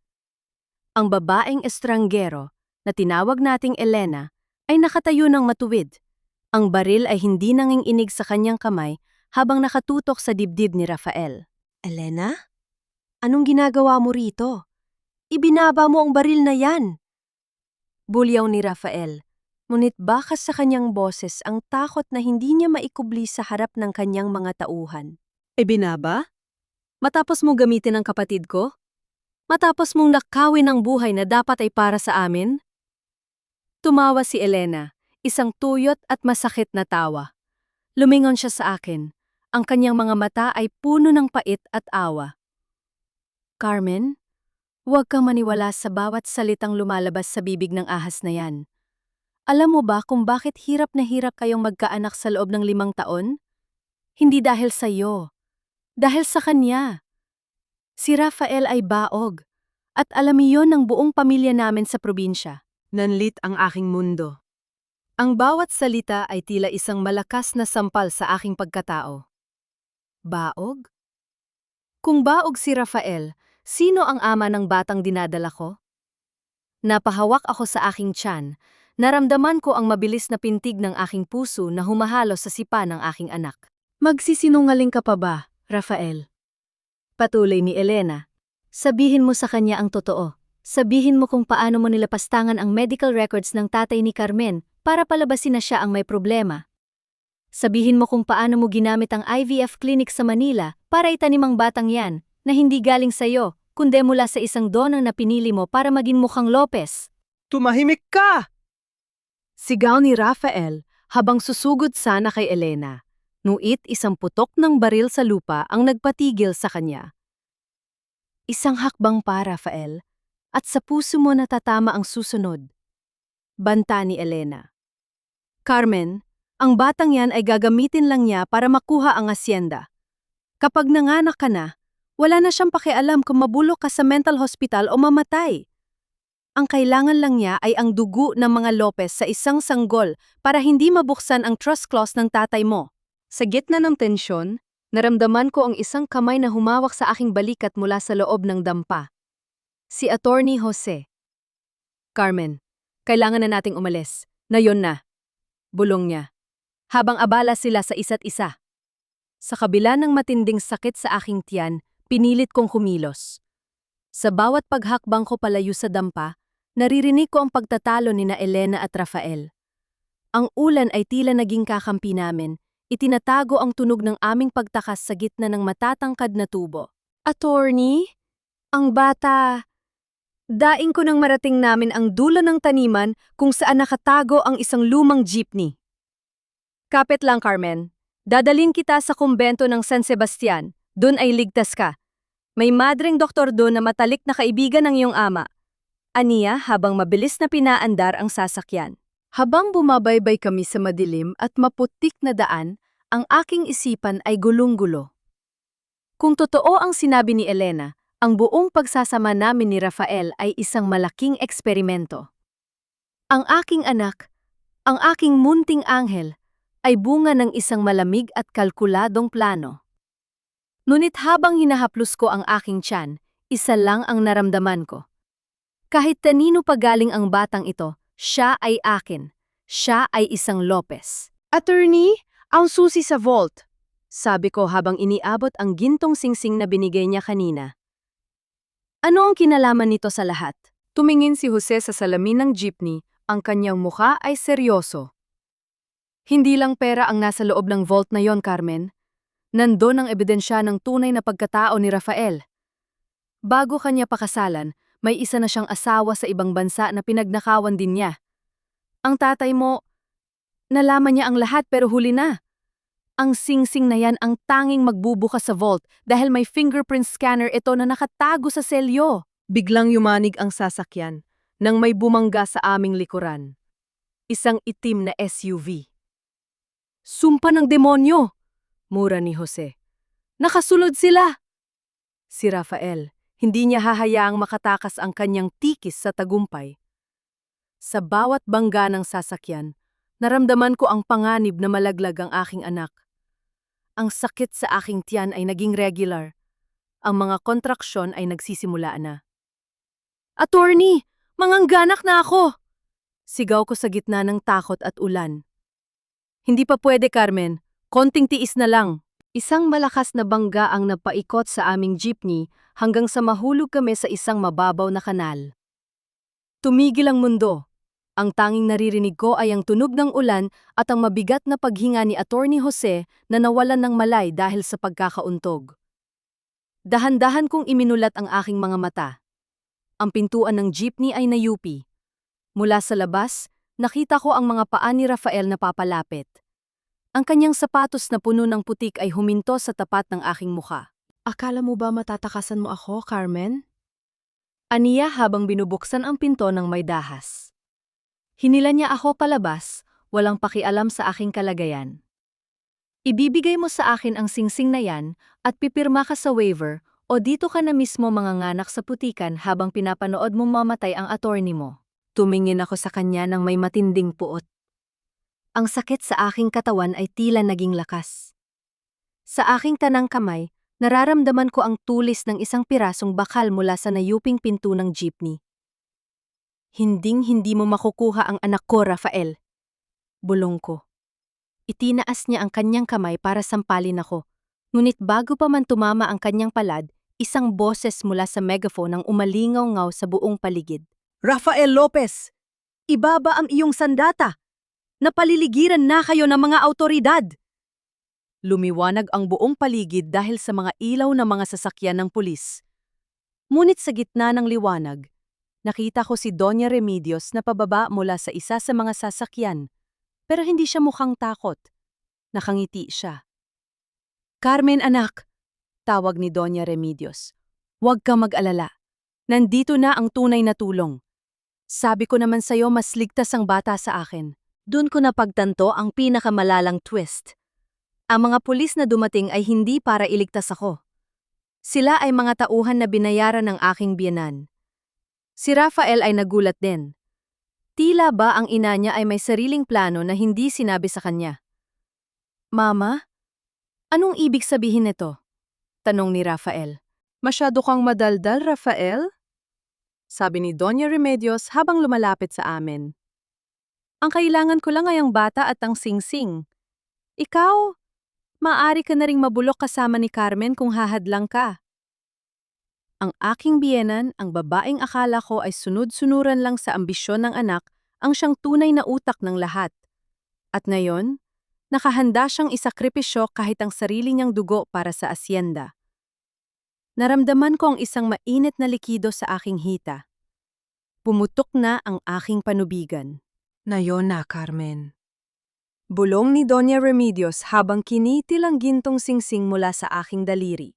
Ang babaeng estranggero, na tinawag nating Elena, ay nakatayo ng matuwid. Ang baril ay hindi nanginginig sa kanyang kamay habang nakatutok sa dibdib ni Rafael. Elena? Anong ginagawa mo rito? Ibinaba mo ang baril na yan! Bulyaw ni Rafael, ngunit bakas sa kanyang boses ang takot na hindi niya maikubli sa harap ng kanyang mga tauhan. Ibinaba? Matapos mo gamitin ang kapatid ko? Matapos mong nakawin ang buhay na dapat ay para sa amin? Tumawa si Elena, isang tuyot at masakit na tawa. Lumingon siya sa akin. Ang kanyang mga mata ay puno ng pait at awa. Carmen, huwag kang maniwala sa bawat salitang lumalabas sa bibig ng ahas na yan. Alam mo ba kung bakit hirap na hirap kayong magkaanak sa loob ng 5 taon? Hindi dahil sa iyo. Dahil sa kanya. Si Rafael ay baog. At alam iyon ng buong pamilya namin sa probinsya. Nanlit ang aking mundo. Ang bawat salita ay tila isang malakas na sampal sa aking pagkatao. Baog? Kung baog si Rafael, sino ang ama ng batang dinadala ko? Napahawak ako sa aking tiyan. Naramdaman ko ang mabilis na pintig ng aking puso na humahalo sa sipa ng aking anak. Magsisinungaling ka pa ba, Rafael? Patuloy ni Elena. Sabihin mo sa kanya ang totoo. Sabihin mo kung paano mo nilapastangan ang medical records ng tatay ni Carmen para palabasin na siya ang may problema. Sabihin mo kung paano mo ginamit ang IVF clinic sa Manila para itanim ang batang yan na hindi galing sa'yo, kundi mula sa isang donor na pinili mo para maging mukhang Lopez. Tumahimik ka! Sigaw ni Rafael habang susugod sana kay Elena. Nuit isang putok ng baril sa lupa ang nagpatigil sa kanya. Isang hakbang pa, Rafael, at sa puso mo natatama ang susunod. Banta ni Elena. Carmen, ang batang yan ay gagamitin lang niya para makuha ang asyenda. Kapag nanganak ka na, wala na siyang pakialam kung mabulok ka sa mental hospital o mamatay. Ang kailangan lang niya ay ang dugo ng mga Lopez sa isang sanggol para hindi mabuksan ang trust clause ng tatay mo. Sa gitna ng tensyon, naramdaman ko ang isang kamay na humawak sa aking balikat mula sa loob ng dampa. Si Attorney Jose. Carmen, kailangan na nating umalis. Na yon na. Bulong niya. Habang abala sila sa isa't isa. Sa kabila ng matinding sakit sa aking tiyan, pinilit kong kumilos. Sa bawat paghakbang ko palayo sa dampa, naririnig ko ang pagtatalo ni na Elena at Rafael. Ang ulan ay tila naging kakampi namin, itinatago ang tunog ng aming pagtakas sa gitna ng matatangkad na tubo. Attorney? Ang bata... Daing ko nang marating namin ang dulo ng taniman kung saan nakatago ang isang lumang jeepney. Kapit lang, Carmen. Dadalin kita sa kumbento ng San Sebastian. Doon ay ligtas ka. May madring doktor doon na matalik na kaibigan ng iyong ama. Aniya habang mabilis na pinaandar ang sasakyan. Habang bumabaybay kami sa madilim at maputik na daan, ang aking isipan ay gulong-gulo. Kung totoo ang sinabi ni Elena, ang buong pagsasama namin ni Rafael ay isang malaking eksperimento. Ang aking anak, ang aking munting anghel, ay bunga ng isang malamig at kalkuladong plano. Ngunit habang hinahaplos ko ang aking tiyan, isa lang ang naramdaman ko. Kahit kanino pa galing ang batang ito, siya ay akin. Siya ay isang Lopez. Attorney, ang susi sa vault, sabi ko habang iniabot ang gintong singsing na binigay niya kanina. Ano ang kinalaman nito sa lahat? Tumingin si Jose sa salamin ng jeepney, ang kanyang mukha ay seryoso. Hindi lang pera ang nasa loob ng vault na yon, Carmen. Nandun ang ebidensya ng tunay na pagkatao ni Rafael. Bago kanya pakasalan, may isa na siyang asawa sa ibang bansa na pinagnakawan din niya. Ang tatay mo, nalaman niya ang lahat pero huli na. Ang singsing na yan ang tanging magbubukas sa vault dahil may fingerprint scanner ito na nakatago sa selyo. Biglang yumanig ang sasakyan nang may bumangga sa aming likuran. Isang itim na SUV. Sumpa ng demonyo! Mura ni Jose. Nakasulod sila! Si Rafael, hindi niya hahayaang makatakas ang kanyang tikis sa tagumpay. Sa bawat bangga ng sasakyan, naramdaman ko ang panganib na malaglag ang aking anak. Ang sakit sa aking tiyan ay naging regular. Ang mga kontraksyon ay nagsisimula na. Attorney, mangangganak na ako! Sigaw ko sa gitna ng takot at ulan. Hindi pa pwede, Carmen. Konting tiis na lang. Isang malakas na bangga ang napaikot sa aming jeepney hanggang sa mahulog kami sa isang mababaw na kanal. Tumigil ang mundo. Ang tanging naririnig ko ay ang tunog ng ulan at ang mabigat na paghinga ni Attorney Jose na nawalan ng malay dahil sa pagkakauntog. Dahan-dahan kong iminulat ang aking mga mata. Ang pintuan ng jeepney ay nayupi. Mula sa labas, nakita ko ang mga paa ni Rafael na papalapit. Ang kanyang sapatos na puno ng putik ay huminto sa tapat ng aking mukha. Akala mo ba matatakasan mo ako, Carmen? Aniya habang binubuksan ang pinto ng may dahas. Hinila niya ako palabas, walang pakialam sa aking kalagayan. Ibibigay mo sa akin ang singsing na yan at pipirma ka sa waiver o dito ka na mismo manganganak sa putikan habang pinapanood mong mamatay ang attorney mo. Tumingin ako sa kanya ng may matinding puot. Ang sakit sa aking katawan ay tila naging lakas. Sa aking tanang kamay, nararamdaman ko ang tulis ng isang pirasong bakal mula sa nayuping pinto ng jeepney. Hinding-hindi mo makukuha ang anak ko, Rafael. Bulong ko. Itinaas niya ang kanyang kamay para sampalin ako. Ngunit bago pa man tumama ang kanyang palad, isang boses mula sa megaphone ang umalingaw-ngaw sa buong paligid. Rafael Lopez! Ibaba ang iyong sandata! Napaliligiran na kayo ng mga autoridad! Lumiwanag ang buong paligid dahil sa mga ilaw ng mga sasakyan ng pulis. Ngunit sa gitna ng liwanag, Nakita ko si Doña Remedios na pababa mula sa isa sa mga sasakyan. Pero hindi siya mukhang takot. Nakangiti siya. "Carmen anak," tawag ni Doña Remedios. "Huwag kang mag-alala. Nandito na ang tunay na tulong. Sabi ko naman sa'yo mas ligtas ang bata sa akin." Doon ko napagtanto ang pinakamalalang twist. Ang mga pulis na dumating ay hindi para iligtas ako. Sila ay mga tauhan na binayaran ng aking biyenan. Si Rafael ay nagulat din. Tila ba ang ina niya ay may sariling plano na hindi sinabi sa kanya? "Mama, anong ibig sabihin nito?" tanong ni Rafael. "Masyado kang madaldal, Rafael?" sabi ni Doña Remedios habang lumalapit sa amin. "Ang kailangan ko lang ay ang bata at ang singsing. Ikaw, maaari ka na ring mabulok kasama ni Carmen kung hahadlang ka." Ang aking biyenan, ang babaeng akala ko ay sunod-sunuran lang sa ambisyon ng anak, ang siyang tunay na utak ng lahat. At ngayon, nakahanda siyang isakripisyo kahit ang sarili niyang dugo para sa asyenda. Naramdaman ko ang isang mainit na likido sa aking hita. Pumutok na ang aking panubigan. "Nayon na, Carmen." Bulong ni Doña Remedios habang kinitil ang gintong singsing mula sa aking daliri.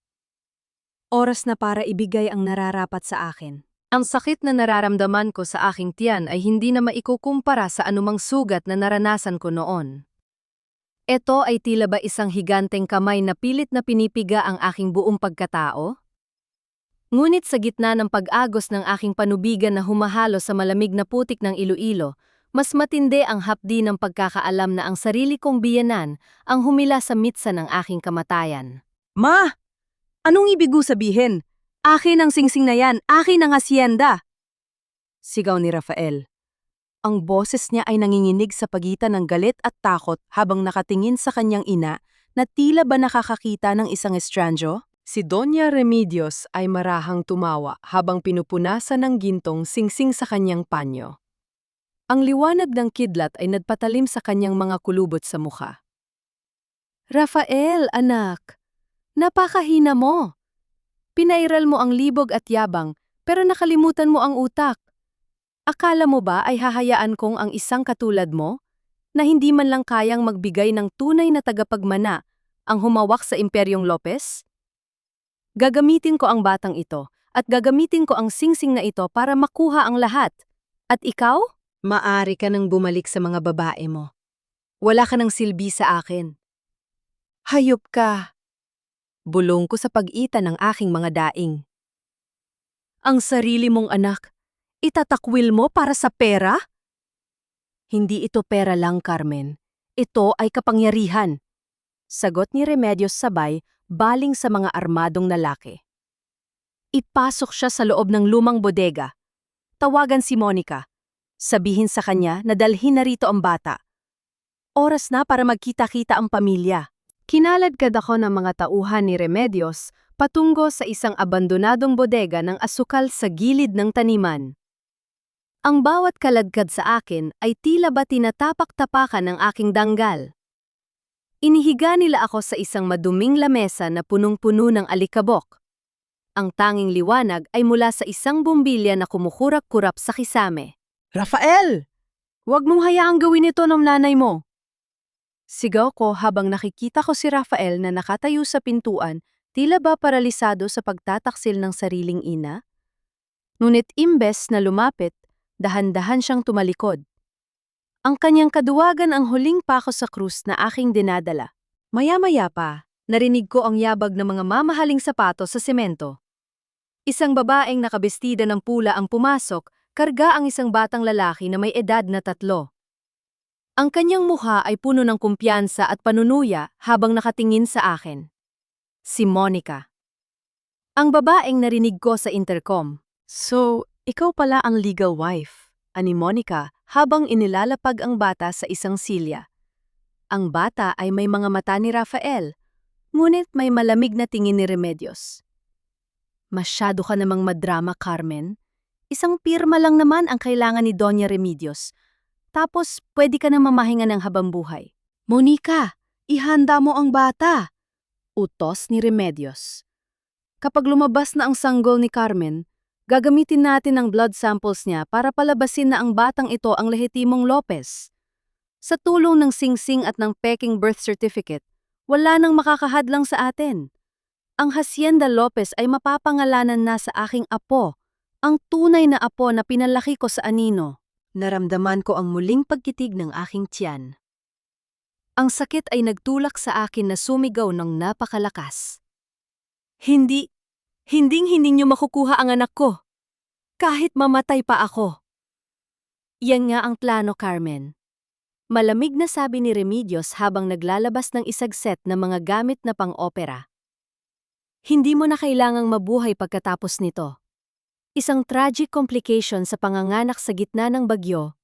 Oras na para ibigay ang nararapat sa akin. Ang sakit na nararamdaman ko sa aking tiyan ay hindi na maikukumpara sa anumang sugat na naranasan ko noon. Ito ay tila ba isang higanteng kamay na pilit na pinipiga ang aking buong pagkatao? Ngunit sa gitna ng pag-agos ng aking panubigan na humahalo sa malamig na putik ng Iloilo, mas matindi ang hapdi ng pagkakaalam na ang sarili kong biyenan ang humila sa mitsa ng aking kamatayan. "Ma! Anong ibig sabihin? Akin ang singsing na yan, akin ang hasyenda!" sigaw ni Rafael. Ang boses niya ay nanginginig sa pagitan ng galit at takot habang nakatingin sa kanyang ina na tila ba nakakakita ng isang estranyo. Si Doña Remedios ay marahang tumawa habang pinupunasan ng gintong singsing sa kanyang panyo. Ang liwanag ng kidlat ay nagpatalim sa kanyang mga kulubot sa mukha. "Rafael, anak, napakahina mo. Pinairal mo ang libog at yabang, pero nakalimutan mo ang utak. Akala mo ba ay hahayaan kong ang isang katulad mo, na hindi man lang kayang magbigay ng tunay na tagapagmana, ang humawak sa Imperyong Lopez? Gagamitin ko ang batang ito, at gagamitin ko ang singsing na ito para makuha ang lahat. At ikaw? Maari ka nang bumalik sa mga babae mo. Wala ka nang silbi sa akin." "Hayop ka!" bulong ko sa pag-ita ng aking mga daing. "Ang sarili mong anak, itatakwil mo para sa pera?" "Hindi ito pera lang, Carmen. Ito ay kapangyarihan," sagot ni Remedios sabay, baling sa mga armadong lalaki. Ipasok siya sa loob ng lumang bodega. Tawagan si Monica. Sabihin sa kanya na dalhin na rito ang bata. Oras na para magkita-kita ang pamilya. Kinaladkad ako ng mga tauhan ni Remedios patungo sa isang abandonadong bodega ng asukal sa gilid ng taniman. Ang bawat kaladkad sa akin ay tila ba tinatapak-tapakan ng aking danggal. Inihiga nila ako sa isang maduming lamesa na punong-puno ng alikabok. Ang tanging liwanag ay mula sa isang bumbilya na kumukurap-kurap sa kisame. "Rafael! Huwag mong hayaang gawin ito ng nanay mo!" sigaw ko habang nakikita ko si Rafael na nakatayo sa pintuan, tila ba paralisado sa pagtataksil ng sariling ina. Ngunit imbes na lumapit, dahan-dahan siyang tumalikod. Ang kanyang kaduwagan ang huling pako sa krus na aking dinadala. Maya-maya pa, narinig ko ang yabag ng mga mamahaling sapatos sa semento. Isang babaeng nakabestida ng pula ang pumasok, karga ang isang batang lalaki na may edad na 3. Ang kanyang mukha ay puno ng kumpiyansa at panunuya habang nakatingin sa akin. Si Monica. Ang babaeng narinig ko sa intercom. "So, ikaw pala ang legal wife," ani Monica habang inilalapag ang bata sa isang silya. Ang bata ay may mga mata ni Rafael, ngunit may malamig na tingin ni Remedios. "Masyado ka namang madrama, Carmen. Isang pirma lang naman ang kailangan ni Doña Remedios. Tapos, pwede ka na mamahinga ng habambuhay." "Monica, ihanda mo ang bata!" utos ni Remedios. Kapag lumabas na ang sanggol ni Carmen, Gagamitin natin ang blood samples niya para palabasin na ang batang ito ang lehitimong Lopez. Sa tulong ng singsing at ng peking birth certificate, wala nang makakahadlang sa atin. Ang Hacienda Lopez ay mapapangalanan na sa aking apo, ang tunay na apo na pinalaki ko sa anino. Naramdaman ko ang muling pagkitig ng aking tiyan. Ang sakit ay nagtulak sa akin na sumigaw ng napakalakas. Hinding niyo makukuha ang anak ko. Kahit mamatay pa ako. Yan nga ang plano, Carmen. Malamig na sabi ni Remedios habang naglalabas ng isang set na mga gamit na pang-opera. Hindi mo na kailangang mabuhay pagkatapos nito. Isang tragic complication sa panganganak sa gitna ng bagyo.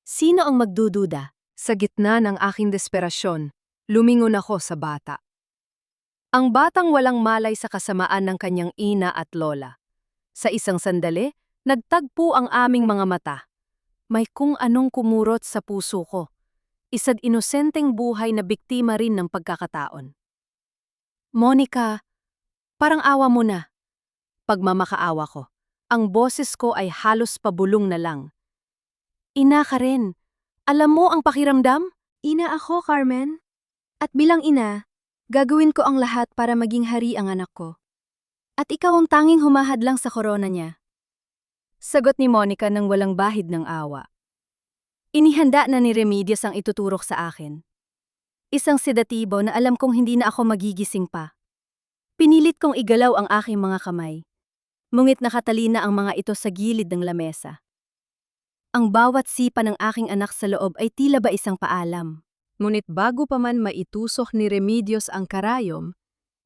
Sino ang magdududa? Sa gitna ng aking desperasyon, lumingon ako sa bata. Ang batang walang malay sa kasamaan ng kanyang ina at lola. Sa isang sandali, nagtagpo ang aming mga mata. May kung anong kumurot sa puso ko. Isang inosenteng buhay na biktima rin ng pagkakataon. Monica, parang awa mo na. Pagmamakaawa ko, ang boses ko ay halos pabulong na lang. Ina ka rin. Alam mo ang pakiramdam? Ina ako, Carmen. At bilang ina, gagawin ko ang lahat para maging hari ang anak ko. At ikaw ang tanging humahadlang sa korona niya. Sagot ni Monica nang walang bahid ng awa. Inihanda na ni Remedios ang ituturok sa akin. Isang sedatibo na alam kong hindi na ako magigising pa. Pinilit kong igalaw ang aking mga kamay. Ngunit nakatalina ang mga ito sa gilid ng lamesa. Ang bawat sipa ng aking anak sa loob ay tila ba isang paalam. Ngunit bago pa man maitusok ni Remedios ang karayom,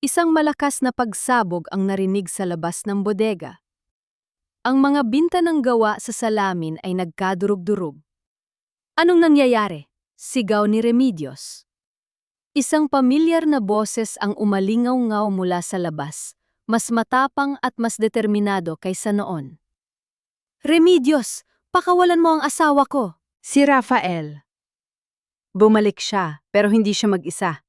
isang malakas na pagsabog ang narinig sa labas ng bodega. Ang mga binta ng gawa sa salamin ay nagkadurog-durog. Anong nangyayari? Sigaw ni Remedios. Isang pamilyar na boses ang umalingaw-ngaw mula sa labas, mas matapang at mas determinado kaysa noon. Remedios! Pakawalan mo ang asawa ko. Si Rafael. Bumalik siya, pero hindi siya mag-isa.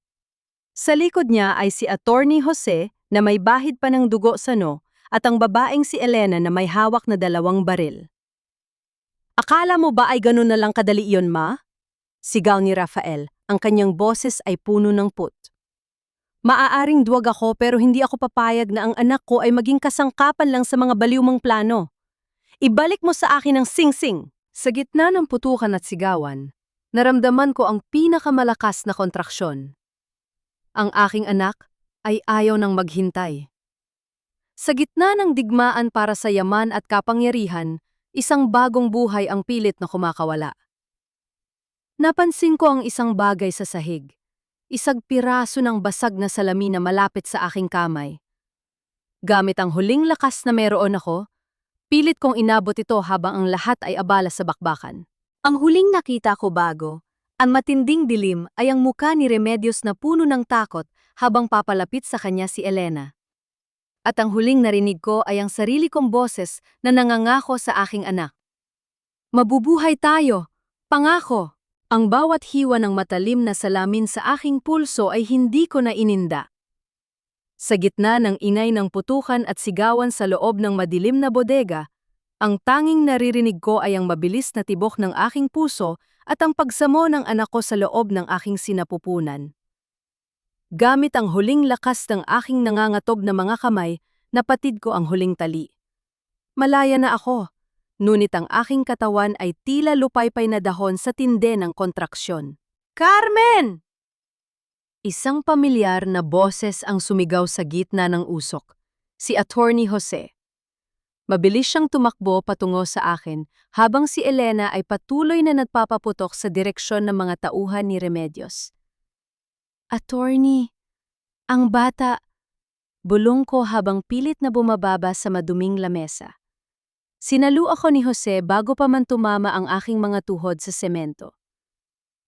Sa likod niya ay si Attorney Jose na may bahid pa ng dugo sa noo at ang babaeng si Elena na may hawak na 2 baril. Akala mo ba ay ganun na lang kadali iyon, ma? Sigaw ni Rafael, ang kanyang boses ay puno ng put. Maaaring duwag ako pero hindi ako papayag na ang anak ko ay maging kasangkapan lang sa mga baliw mong plano. Ibalik mo sa akin ang singsing. Sa gitna ng putukan at sigawan, naramdaman ko ang pinakamalakas na kontraksyon. Ang aking anak ay ayaw nang maghintay. Sa gitna ng digmaan para sa yaman at kapangyarihan, isang bagong buhay ang pilit na kumakawala. Napansin ko ang isang bagay sa sahig. Isang piraso ng basag na salamin na malapit sa aking kamay. Gamit ang huling lakas na meron ako, pilit kong inabot ito habang ang lahat ay abala sa bakbakan. Ang huling nakita ko bago, ang matinding dilim ay ang muka ni Remedios na puno ng takot habang papalapit sa kanya si Elena. At ang huling narinig ko ay ang sarili kong boses na nangangako sa aking anak. Mabubuhay tayo! Pangako! Ang bawat hiwa ng matalim na salamin sa aking pulso ay hindi ko na ininda. Sa gitna ng ingay ng putukan at sigawan sa loob ng madilim na bodega, ang tanging naririnig ko ay ang mabilis na tibok ng aking puso at ang pagsamo ng anak ko sa loob ng aking sinapupunan. Gamit ang huling lakas ng aking nangangatog na mga kamay, napatid ko ang huling tali. Malaya na ako, ngunit ang aking katawan ay tila lupaypay na dahon sa tinde ng kontraksyon. Carmen! Isang pamilyar na boses ang sumigaw sa gitna ng usok, si Attorney Jose. Mabilis siyang tumakbo patungo sa akin habang si Elena ay patuloy na nagpapaputok sa direksyon ng mga tauhan ni Remedios. Attorney, ang bata, bulong ko habang pilit na bumababa sa maduming lamesa. Sinalo ako ni Jose bago pa man tumama ang aking mga tuhod sa semento.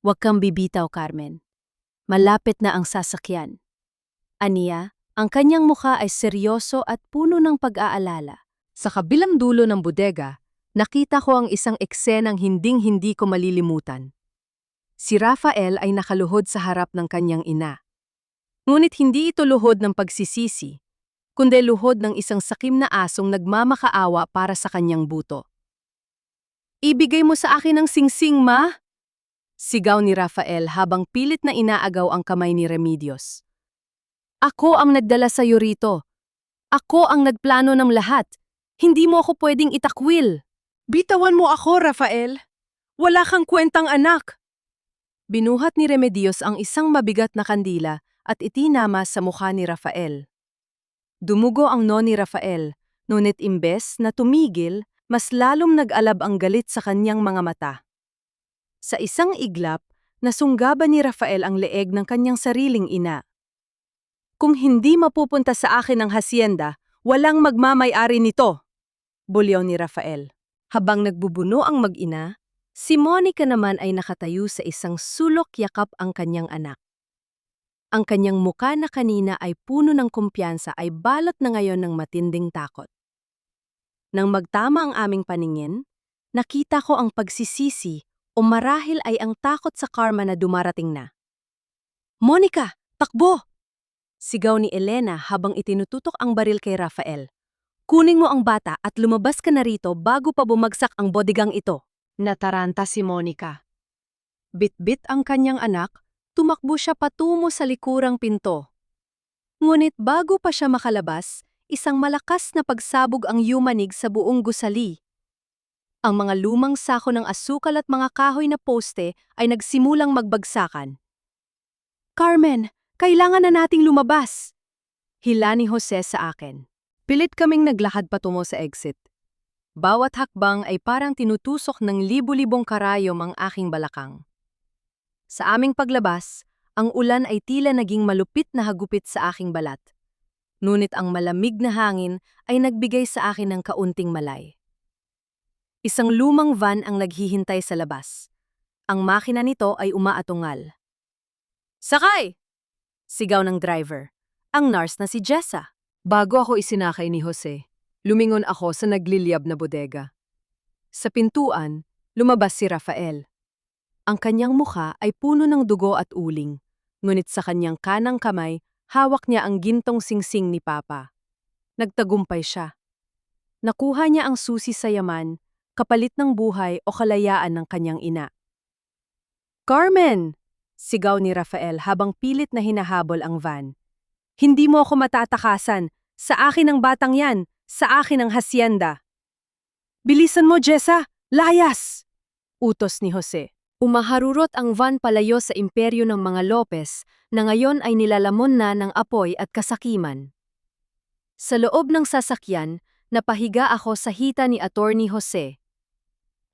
Huwag kang bibitaw, Carmen. Malapit na ang sasakyan. Aniya, ang kanyang mukha ay seryoso at puno ng pag-aalala. Sa kabilang dulo ng bodega, nakita ko ang isang eksenang hinding-hindi ko malilimutan. Si Rafael ay nakaluhod sa harap ng kanyang ina. Ngunit hindi ito luhod ng pagsisisi. kundi luhod ng isang sakim na asong nagmamakaawa para sa kanyang buto. "Ibigay mo sa akin ang singsing, ma!" Sigaw ni Rafael habang pilit na inaagaw ang kamay ni Remedios. "Ako ang nagdala sa'yo rito. Ako ang nagplano ng lahat. Hindi mo ako pwedeng itakwil." Bitawan mo ako, Rafael. Wala kang kwentang anak. Binuhat ni Remedios ang isang mabigat na kandila at itinama sa mukha ni Rafael. Dumugo ang noo ni Rafael, ngunit imbes na tumigil, mas lalong nag-alab ang galit sa kanyang mga mata. Sa isang iglap, nasunggaban ni Rafael ang leeg ng kanyang sariling ina. "Kung hindi mapupunta sa akin ang hasyenda, walang magmamay-ari nito," bulyaw ni Rafael. Habang nagbubuno ang mag-ina, si Monica naman ay nakatayo sa isang sulok yakap ang kanyang anak. Ang kanyang muka na kanina ay puno ng kumpiyansa ay balot na ngayon ng matinding takot. Nang magtama ang aming paningin, nakita ko ang pagsisisi o marahil ay ang takot sa karma na dumarating na. "Monica, takbo!" Sigaw ni Elena habang itinututok ang baril kay Rafael. "Kunin mo ang bata at lumabas ka na rito bago pa bumagsak ang bodigang ito." Nataranta si Monica. Bit-bit ang kanyang anak, tumakbo siya patungo sa likurang pinto. Ngunit bago pa siya makalabas, isang malakas na pagsabog ang yumanig sa buong gusali. Ang mga lumang sako ng asukal at mga kahoy na poste ay nagsimulang magbagsakan. "Carmen, kailangan na nating lumabas!" Hila ni Jose sa akin. Pilit kaming naglakad patungo sa exit. Bawat hakbang ay parang tinutusok ng libu-libong karayom ang aking balakang. Sa aming paglabas, ang ulan ay tila naging malupit na hagupit sa aking balat. Ngunit ang malamig na hangin ay nagbigay sa akin ng kaunting malay. Isang lumang van ang naghihintay sa labas. Ang makina nito ay umaatungal. "Sakay!" Sigaw ng driver. Ang nurse na si Jessa. Bago ako isinakay ni Jose, lumingon ako sa nagliliyab na bodega. Sa pintuan, lumabas si Rafael. Ang kanyang mukha ay puno ng dugo at uling, ngunit sa kanyang kanang kamay, hawak niya ang gintong singsing ni Papa. Nagtagumpay siya. Nakuha niya ang susi sa yaman, kapalit ng buhay o kalayaan ng kanyang ina. "Carmen!" Sigaw ni Rafael habang pilit na hinahabol ang van. "Hindi mo ako matatakasan. Sa akin ang batang yan. Sa akin ang hasyenda." "Bilisan mo, Jessa! Layas!" utos ni Jose. Umaharurot ang van palayo sa imperyo ng mga Lopez na ngayon ay nilalamon na ng apoy at kasakiman. Sa loob ng sasakyan, napahiga ako sa hita ni Attorney Jose.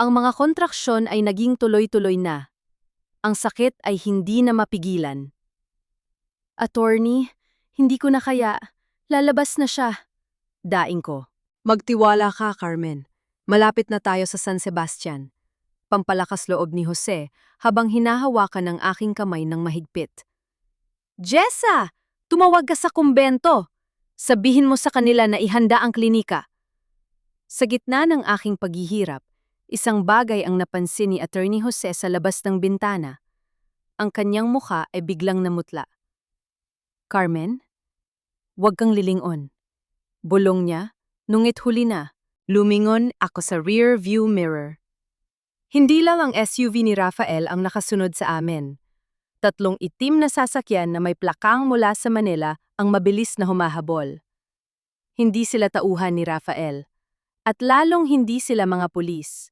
Ang mga kontraksyon ay naging tuloy-tuloy na. Ang sakit ay hindi na mapigilan. "Attorney, hindi ko na kaya. Lalabas na siya." Daing ko. "Magtiwala ka, Carmen. Malapit na tayo sa San Sebastian." Pampalakas loob ni Jose habang hinahawakan ng aking kamay ng mahigpit. "Jessa! Tumawag ka sa kumbento! Sabihin mo sa kanila na ihanda ang klinika." Sa gitna ng aking paghihirap, isang bagay ang napansin ni Attorney Jose sa labas ng bintana. Ang kanyang mukha ay biglang namutla. "Carmen, huwag kang lilingon." Bulong niya, nungit huli na, lumingon ako sa rear view mirror. Hindi lang ang SUV ni Rafael ang nakasunod sa amin. 3 itim na sasakyan na may plakang mula sa Manila ang mabilis na humahabol. Hindi sila tauhan ni Rafael. At lalong hindi sila mga pulis.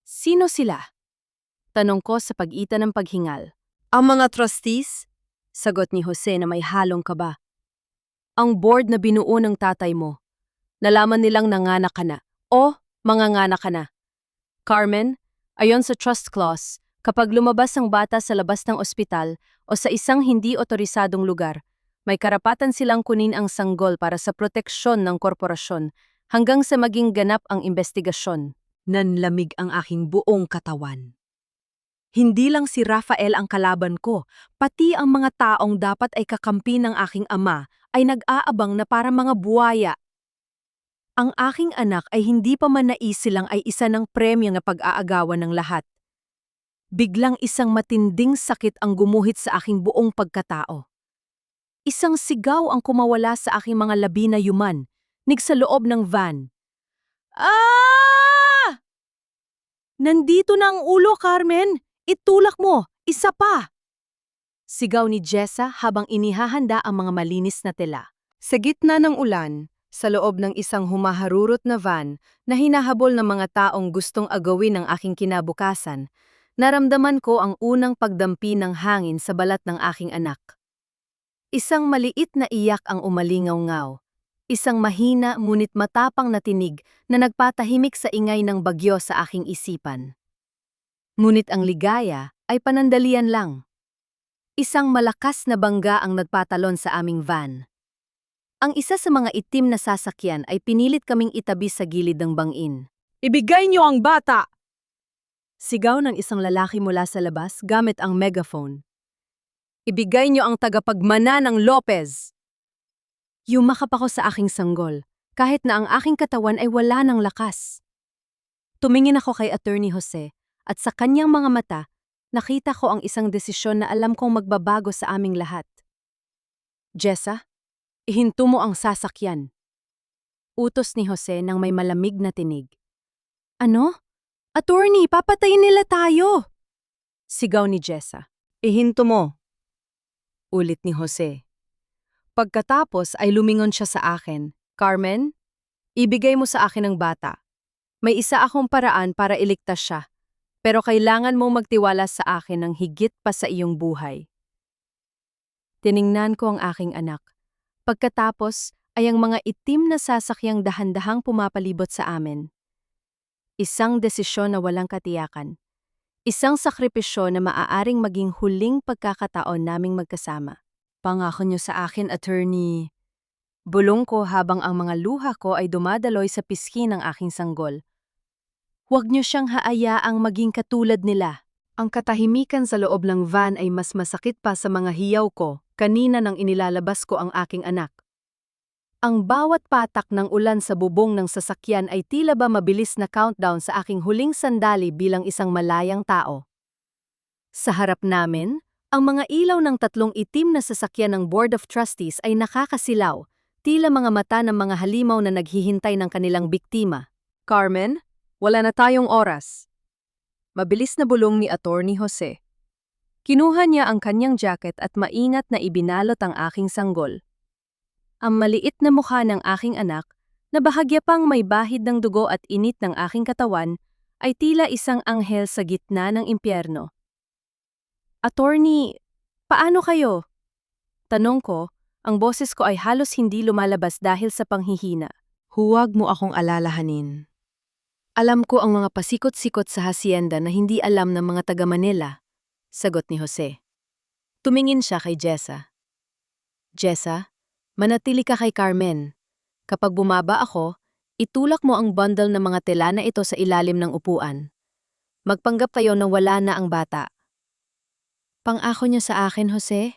"Sino sila?" Tanong ko sa pagitan ng paghingal. "Ang mga trustees?" Sagot ni Jose na may halong kaba. "Ang board na binuo ng tatay mo. Nalaman nilang nanganak ka na. O, manganganak ka na. Carmen, ayon sa trust clause, kapag lumabas ang bata sa labas ng ospital o sa isang hindi otorisadong lugar, may karapatan silang kunin ang sanggol para sa proteksyon ng korporasyon hanggang sa maging ganap ang investigasyon." Nanlamig ang aking buong katawan. Hindi lang si Rafael ang kalaban ko, pati ang mga taong dapat ay kakampi ng aking ama ay nag-aabang na para mga buwaya. Ang aking anak ay hindi pa man naisilang ay isa ng premyo na pag-aagawan ng lahat. Biglang isang matinding sakit ang gumuhit sa aking buong pagkatao. Isang sigaw ang kumawala sa aking mga labi na yuman, sa loob ng van. Ah! Nandito na ang ulo, Carmen! Itulak mo! Isa pa! Sigaw ni Jessa habang inihahanda ang mga malinis na tela. Sa gitna ng ulan, sa loob ng isang humaharurot na van na hinahabol ng mga taong gustong agawin ang aking kinabukasan, naramdaman ko ang unang pagdampi ng hangin sa balat ng aking anak. Isang maliit na iyak ang umalingaw-ngaw. Isang mahina ngunit matapang na tinig na nagpatahimik sa ingay ng bagyo sa aking isipan. Ngunit ang ligaya ay panandalian lang. Isang malakas na bangga ang nagpatalon sa aming van. Ang isa sa mga itim na sasakyan ay pinilit kaming itabi sa gilid ng bangin. Ibigay niyo ang bata! Sigaw ng isang lalaki mula sa labas gamit ang megaphone. Ibigay niyo ang tagapagmana ng Lopez! Yumakap ako sa aking sanggol, kahit na ang aking katawan ay wala ng lakas. Tumingin ako kay Attorney Jose, at sa kanyang mga mata, nakita ko ang isang desisyon na alam kong magbabago sa aming lahat. Jessa, ihinto mo ang sasakyan. Utos ni Jose nang may malamig na tinig. Ano? Attorney, papatayin nila tayo! Sigaw ni Jessa. Ihinto mo. Ulit ni Jose. Pagkatapos ay lumingon siya sa akin. Carmen, ibigay mo sa akin ang bata. May isa akong paraan para iligtas siya, pero kailangan mong magtiwala sa akin ng higit pa sa iyong buhay. Tiningnan ko ang aking anak. Pagkatapos ay ang mga itim na sasakyang dahan-dahang pumapalibot sa amin. Isang desisyon na walang katiyakan. Isang sakripisyo na maaaring maging huling pagkakataon naming magkasama. Pangako niyo sa akin, Attorney. Bulong ko habang ang mga luha ko ay dumadaloy sa pisngi ng aking sanggol. Huwag niyo siyang haayaang maging katulad nila. Ang katahimikan sa loob ng van ay mas masakit pa sa mga hiyaw ko kanina nang inilalabas ko ang aking anak. Ang bawat patak ng ulan sa bubong ng sasakyan ay tila ba mabilis na countdown sa aking huling sandali bilang isang malayang tao. Sa harap namin, ang mga ilaw ng tatlong itim na sasakyan ng Board of Trustees ay nakakasilaw, tila mga mata ng mga halimaw na naghihintay ng kanilang biktima. Carmen, wala na tayong oras. Mabilis na bulong ni Attorney Jose. Kinuha niya ang kanyang jacket at maingat na ibinalot ang aking sanggol. Ang maliit na mukha ng aking anak, na bahagya pang may bahid ng dugo at init ng aking katawan, ay tila isang anghel sa gitna ng impyerno. Attorney, paano kayo? Tanong ko, ang boses ko ay halos hindi lumalabas dahil sa panghihina. Huwag mo akong alalahanin. Alam ko ang mga pasikot-sikot sa hacienda na hindi alam ng mga taga-Manila, sagot ni Jose. Tumingin siya kay Jessa. Jessa, manatili ka kay Carmen. Kapag bumaba ako, itulak mo ang bundle ng mga tela na ito sa ilalim ng upuan. Magpanggap kayo na wala na ang bata. Pang-ako niya sa akin, Jose.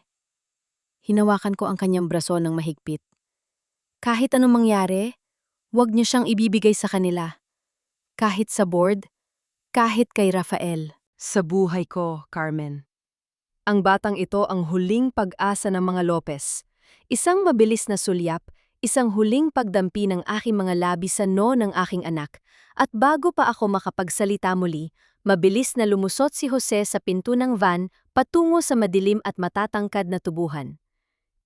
Hinawakan ko ang kanyang braso ng mahigpit. Kahit anong mangyari, huwag niyo siyang ibibigay sa kanila. Kahit sa board, kahit kay Rafael. Sa buhay ko, Carmen. Ang batang ito ang huling pag-asa ng mga Lopez. Isang mabilis na sulyap, isang huling pagdampi ng aking mga labi sa noo ng aking anak. At bago pa ako makapagsalita muli, mabilis na lumusot si Jose sa pinto ng van patungo sa madilim at matatangkad na tubuhan.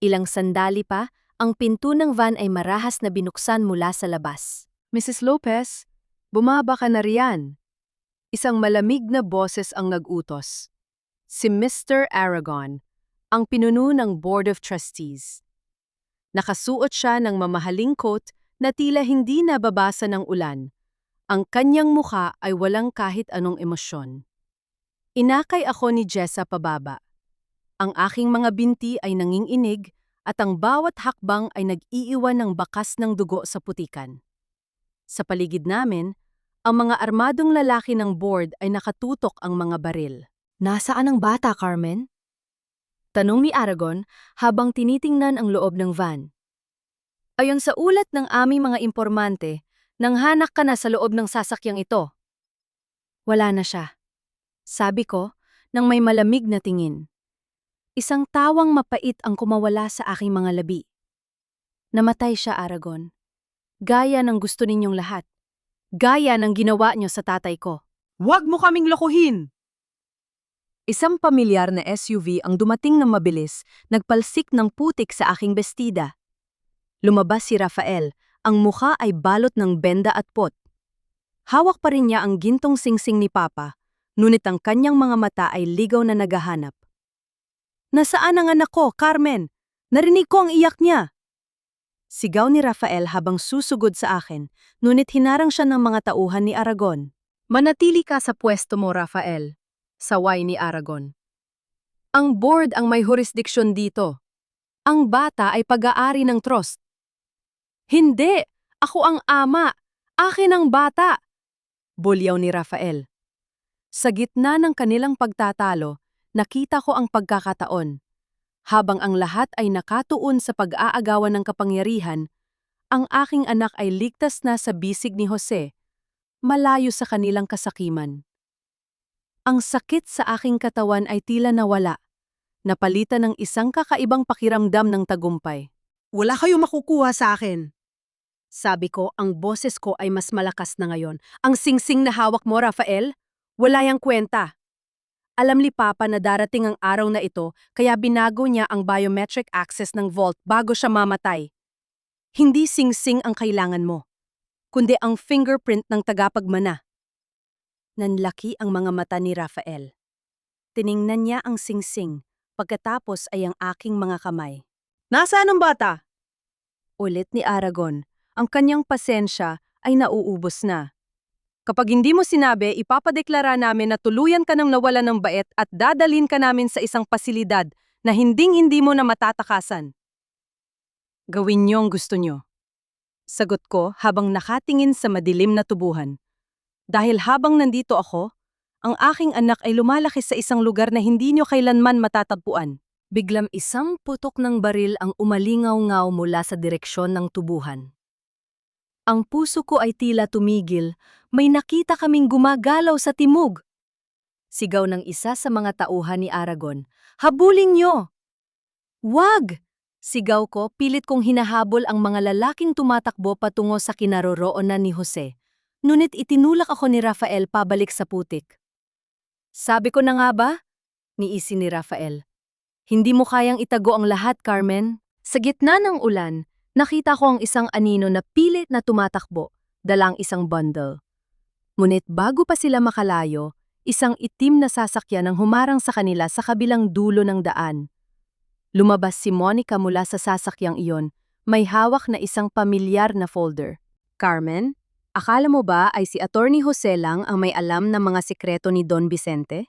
Ilang sandali pa, ang pinto ng van ay marahas na binuksan mula sa labas. Mrs. Lopez, bumaba ka na riyan. Isang malamig na boses ang nag-utos. Si Mr. Aragon, ang pinuno ng Board of Trustees. Nakasuot siya ng mamahaling coat na tila hindi nababasa ng ulan. Ang kanyang mukha ay walang kahit anong emosyon. Inakay ako ni Jessa pababa. Ang aking mga binti ay nanginginig at ang bawat hakbang ay nag-iiwan ng bakas ng dugo sa putikan. Sa paligid namin, ang mga armadong lalaki ng board ay nakatutok ang mga baril. Nasaan ang bata, Carmen? Tanong ni Aragon habang tinitingnan ang loob ng van. Ayon sa ulat ng aming mga impormante, nanghanak ka na sa loob ng sasakyang ito. Wala na siya. Sabi ko, nang may malamig na tingin. Isang tawang mapait ang kumawala sa aking mga labi. Namatay siya, Aragon. Gaya ng gusto ninyong lahat. Gaya ng ginawa niyo sa tatay ko. Huwag mo kaming lokohin! Isang pamilyar na SUV ang dumating ng mabilis, nagpalsik ng putik sa aking bestida. Lumabas si Rafael, ang mukha ay balot ng benda at pot. Hawak pa rin niya ang gintong singsing ni Papa, ngunit ang kanyang mga mata ay ligaw na naghahanap. Nasaan ang anak ko, Carmen? Narinig ko ang iyak niya. Sigaw ni Rafael habang susugod sa akin, ngunit hinarang siya ng mga tauhan ni Aragon. Manatili ka sa pwesto mo, Rafael. Saway ni Aragon. Ang board ang may jurisdiksyon dito. Ang bata ay pag-aari ng trust. Hindi! Ako ang ama! Akin ang bata! Bulyaw ni Rafael. Sa gitna ng kanilang pagtatalo, nakita ko ang pagkakataon. Habang ang lahat ay nakatuon sa pag-aagawan ng kapangyarihan, ang aking anak ay ligtas na sa bisig ni Jose, malayo sa kanilang kasakiman. Ang sakit sa aking katawan ay tila nawala, napalitan ng isang kakaibang pakiramdam ng tagumpay. Wala kayong makukuha sa akin. Sabi ko, ang boses ko ay mas malakas na ngayon. Ang singsing na hawak mo, Rafael, wala yang kwenta. Alam ni Papa na darating ang araw na ito, kaya binago niya ang biometric access ng vault bago siya mamatay. Hindi singsing ang kailangan mo, kundi ang fingerprint ng tagapagmana. Nanlaki ang mga mata ni Rafael. Tiningnan niya ang singsing, pagkatapos ay ang aking mga kamay. Nasaan ang bata? Ulit ni Aragon, ang kanyang pasensya ay nauubos na. Kapag hindi mo sinabi, ipapadeklara namin na tuluyan ka ng nawalan ng bait at dadalhin ka namin sa isang pasilidad na hinding-hindi mo na matatakasan. Gawin niyo ang gusto niyo. Sagot ko habang nakatingin sa madilim na tubuhan. Dahil habang nandito ako, ang aking anak ay lumalaki sa isang lugar na hindi niyo kailanman matatagpuan. Biglang isang putok ng baril ang umalingaw-ngaw mula sa direksyon ng tubuhan. Ang puso ko ay tila tumigil, may nakita kaming gumagalaw sa timog. Sigaw ng isa sa mga tauhan ni Aragon, "Habulin niyo!" "Wag!" Sigaw ko, pilit kong hinahabol ang mga lalaking tumatakbo patungo sa kinaroroonan ni Jose. Ngunit itinulak ako ni Rafael pabalik sa putik. "Sabi ko na nga ba?" Niisi ni Rafael. "Hindi mo kayang itago ang lahat, Carmen." Sa gitna ng ulan, nakita ko ang isang anino na pilit na tumatakbo, dalang isang bundle. Ngunit bago pa sila makalayo, isang itim na sasakyan ang humarang sa kanila sa kabilang dulo ng daan. Lumabas si Monica mula sa sasakyang iyon, may hawak na isang pamilyar na folder. "Carmen, akala mo ba ay si Attorney Jose lang ang may alam ng mga sikreto ni Don Vicente?"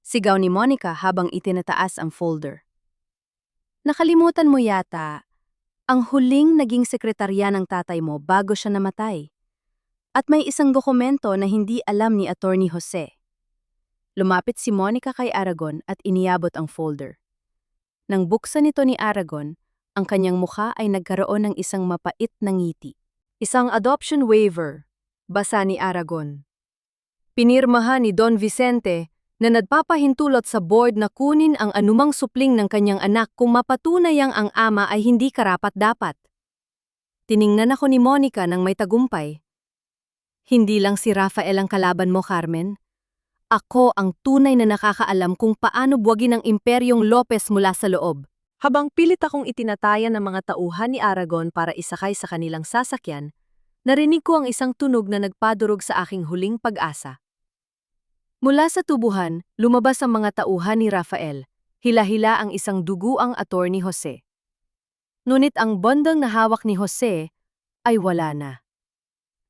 Sigaw ni Monica habang itinataas ang folder. "Nakalimutan mo yata, ang huling naging sekretarya ng tatay mo bago siya namatay. At may isang dokumento na hindi alam ni Attorney Jose." Lumapit si Monica kay Aragon at iniabot ang folder. Nang buksan nito ni Aragon, ang kanyang mukha ay nagkaroon ng isang mapait na ngiti. "Isang adoption waiver," basa ni Aragon. "Pinirmahan ni Don Vicente na nagpapahintulot sa board na kunin ang anumang supling ng kanyang anak kung mapatunayang ang ama ay hindi karapat-dapat." Tiningnan ako ni Monica nang may tagumpay. "Hindi lang si Rafael ang kalaban mo, Carmen. Ako ang tunay na nakakaalam kung paano buwagin ang imperyong Lopez mula sa loob." Habang pilit akong itinataya ng mga tauhan ni Aragon para isakay sa kanilang sasakyan, narinig ko ang isang tunog na nagpadurog sa aking huling pag-asa. Mula sa tubuhan, lumabas ang mga tauhan ni Rafael. Hila-hila ang isang duguang Attorney Jose. Ngunit ang bundle na hawak ni Jose ay wala na.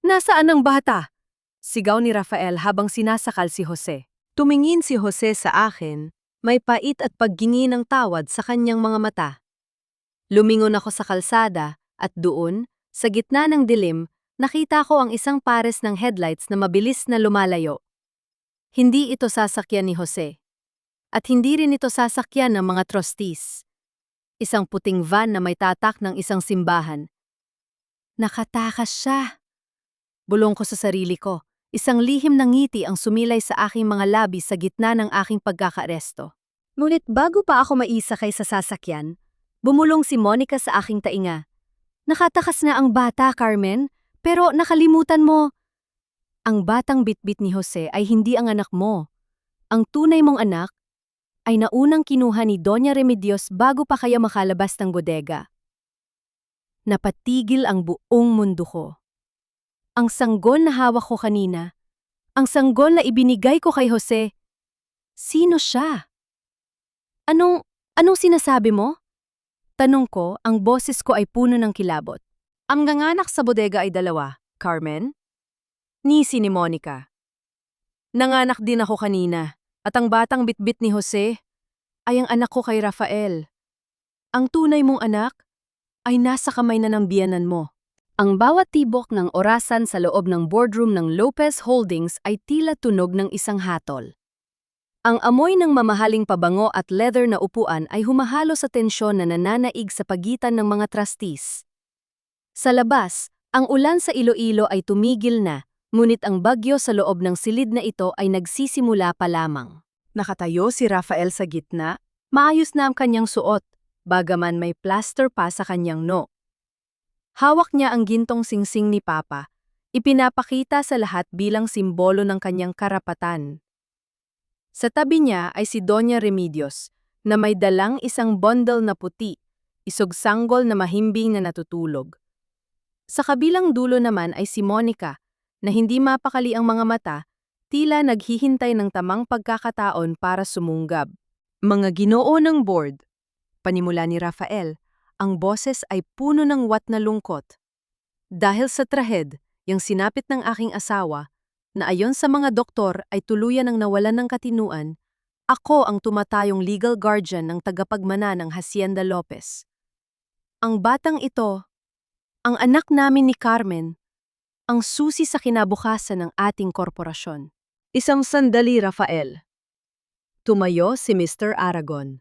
"Nasaan ang bata?" Sigaw ni Rafael habang sinasakal si Jose. Tumingin si Jose sa akin, may pait at paggingi ng tawad sa kanyang mga mata. Lumingon ako sa kalsada at doon, sa gitna ng dilim, nakita ko ang isang pares ng headlights na mabilis na lumalayo. Hindi ito sasakyan ni Jose. At hindi rin ito sasakyan ng mga trustees. Isang puting van na may tatak ng isang simbahan. Nakatakas siya. Bulong ko sa sarili ko. Isang lihim na ngiti ang sumilay sa aking mga labi sa gitna ng aking pagkakaaresto. Ngunit bago pa ako maisakay sa sasakyan, bumulong si Monica sa aking tainga. Nakatakas na ang bata, Carmen, pero nakalimutan mo. Ang batang bitbit ni Jose ay hindi ang anak mo. Ang tunay mong anak ay naunang kinuha ni Doña Remedios bago pa kaya makalabas ng bodega. Napatigil ang buong mundo ko. Ang sanggol na hawak ko kanina, ang sanggol na ibinigay ko kay Jose, sino siya? Anong sinasabi mo? Tanong ko, ang boses ko ay puno ng kilabot. Ang nanganak sa bodega ay dalawa, Carmen. Nisi ni Monica. Nanganak din ako kanina, at ang batang bitbit ni Jose ay ang anak ko kay Rafael. Ang tunay mong anak ay nasa kamay na ng biyanan mo. Ang bawat tibok ng orasan sa loob ng boardroom ng Lopez Holdings ay tila tunog ng isang hatol. Ang amoy ng mamahaling pabango at leather na upuan ay humahalo sa tensyon na nananaig sa pagitan ng mga trustees. Sa labas, ang ulan sa Iloilo ay tumigil na, ngunit ang bagyo sa loob ng silid na ito ay nagsisimula pa lamang. Nakatayo si Rafael sa gitna, maayos na ang kanyang suot, bagaman may plaster pa sa kanyang no. Hawak niya ang gintong singsing ni Papa, ipinapakita sa lahat bilang simbolo ng kanyang karapatan. Sa tabi niya ay si Doña Remedios, na may dalang isang bundle na puti, isog-sanggol na mahimbing na natutulog. Sa kabilang dulo naman ay si Monica, na hindi mapakali ang mga mata, tila naghihintay ng tamang pagkakataon para sumunggab. Mga ginoo ng board, panimula ni Rafael, ang boses ay puno ng wat na lungkot. Dahil sa trahed, yung sinapit ng aking asawa, na ayon sa mga doktor ay tuluyan ang nawalan ng katinuan, ako ang tumatayong legal guardian ng tagapagmana ng Hacienda Lopez. Ang batang ito, ang anak namin ni Carmen, ang susi sa kinabukasan ng ating korporasyon. Isang sandali, Rafael. Tumayo si Mr. Aragon.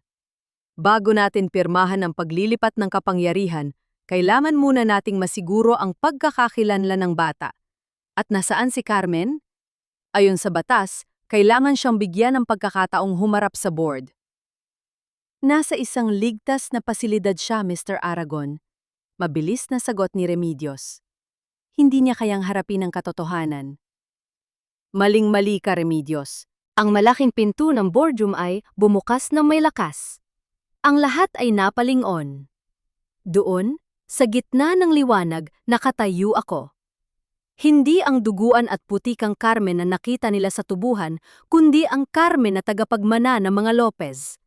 Bago natin pirmahan ang paglilipat ng kapangyarihan, kailangan muna nating masiguro ang pagkakakilanlan ng bata. At nasaan si Carmen? Ayon sa batas, kailangan siyang bigyan ng pagkakataong humarap sa board. Nasa isang ligtas na pasilidad siya, Mr. Aragon. Mabilis na sagot ni Remedios. Hindi niya kayang harapin ang katotohanan. Maling-mali ka, Remedios. Ang malaking pinto ng boardroom ay bumukas ng may lakas. Ang lahat ay napalingon. Doon, sa gitna ng liwanag, nakatayo ako. Hindi ang duguan at putikang Carmen na nakita nila sa tubuhan, kundi ang Carmen na tagapagmana ng mga Lopez.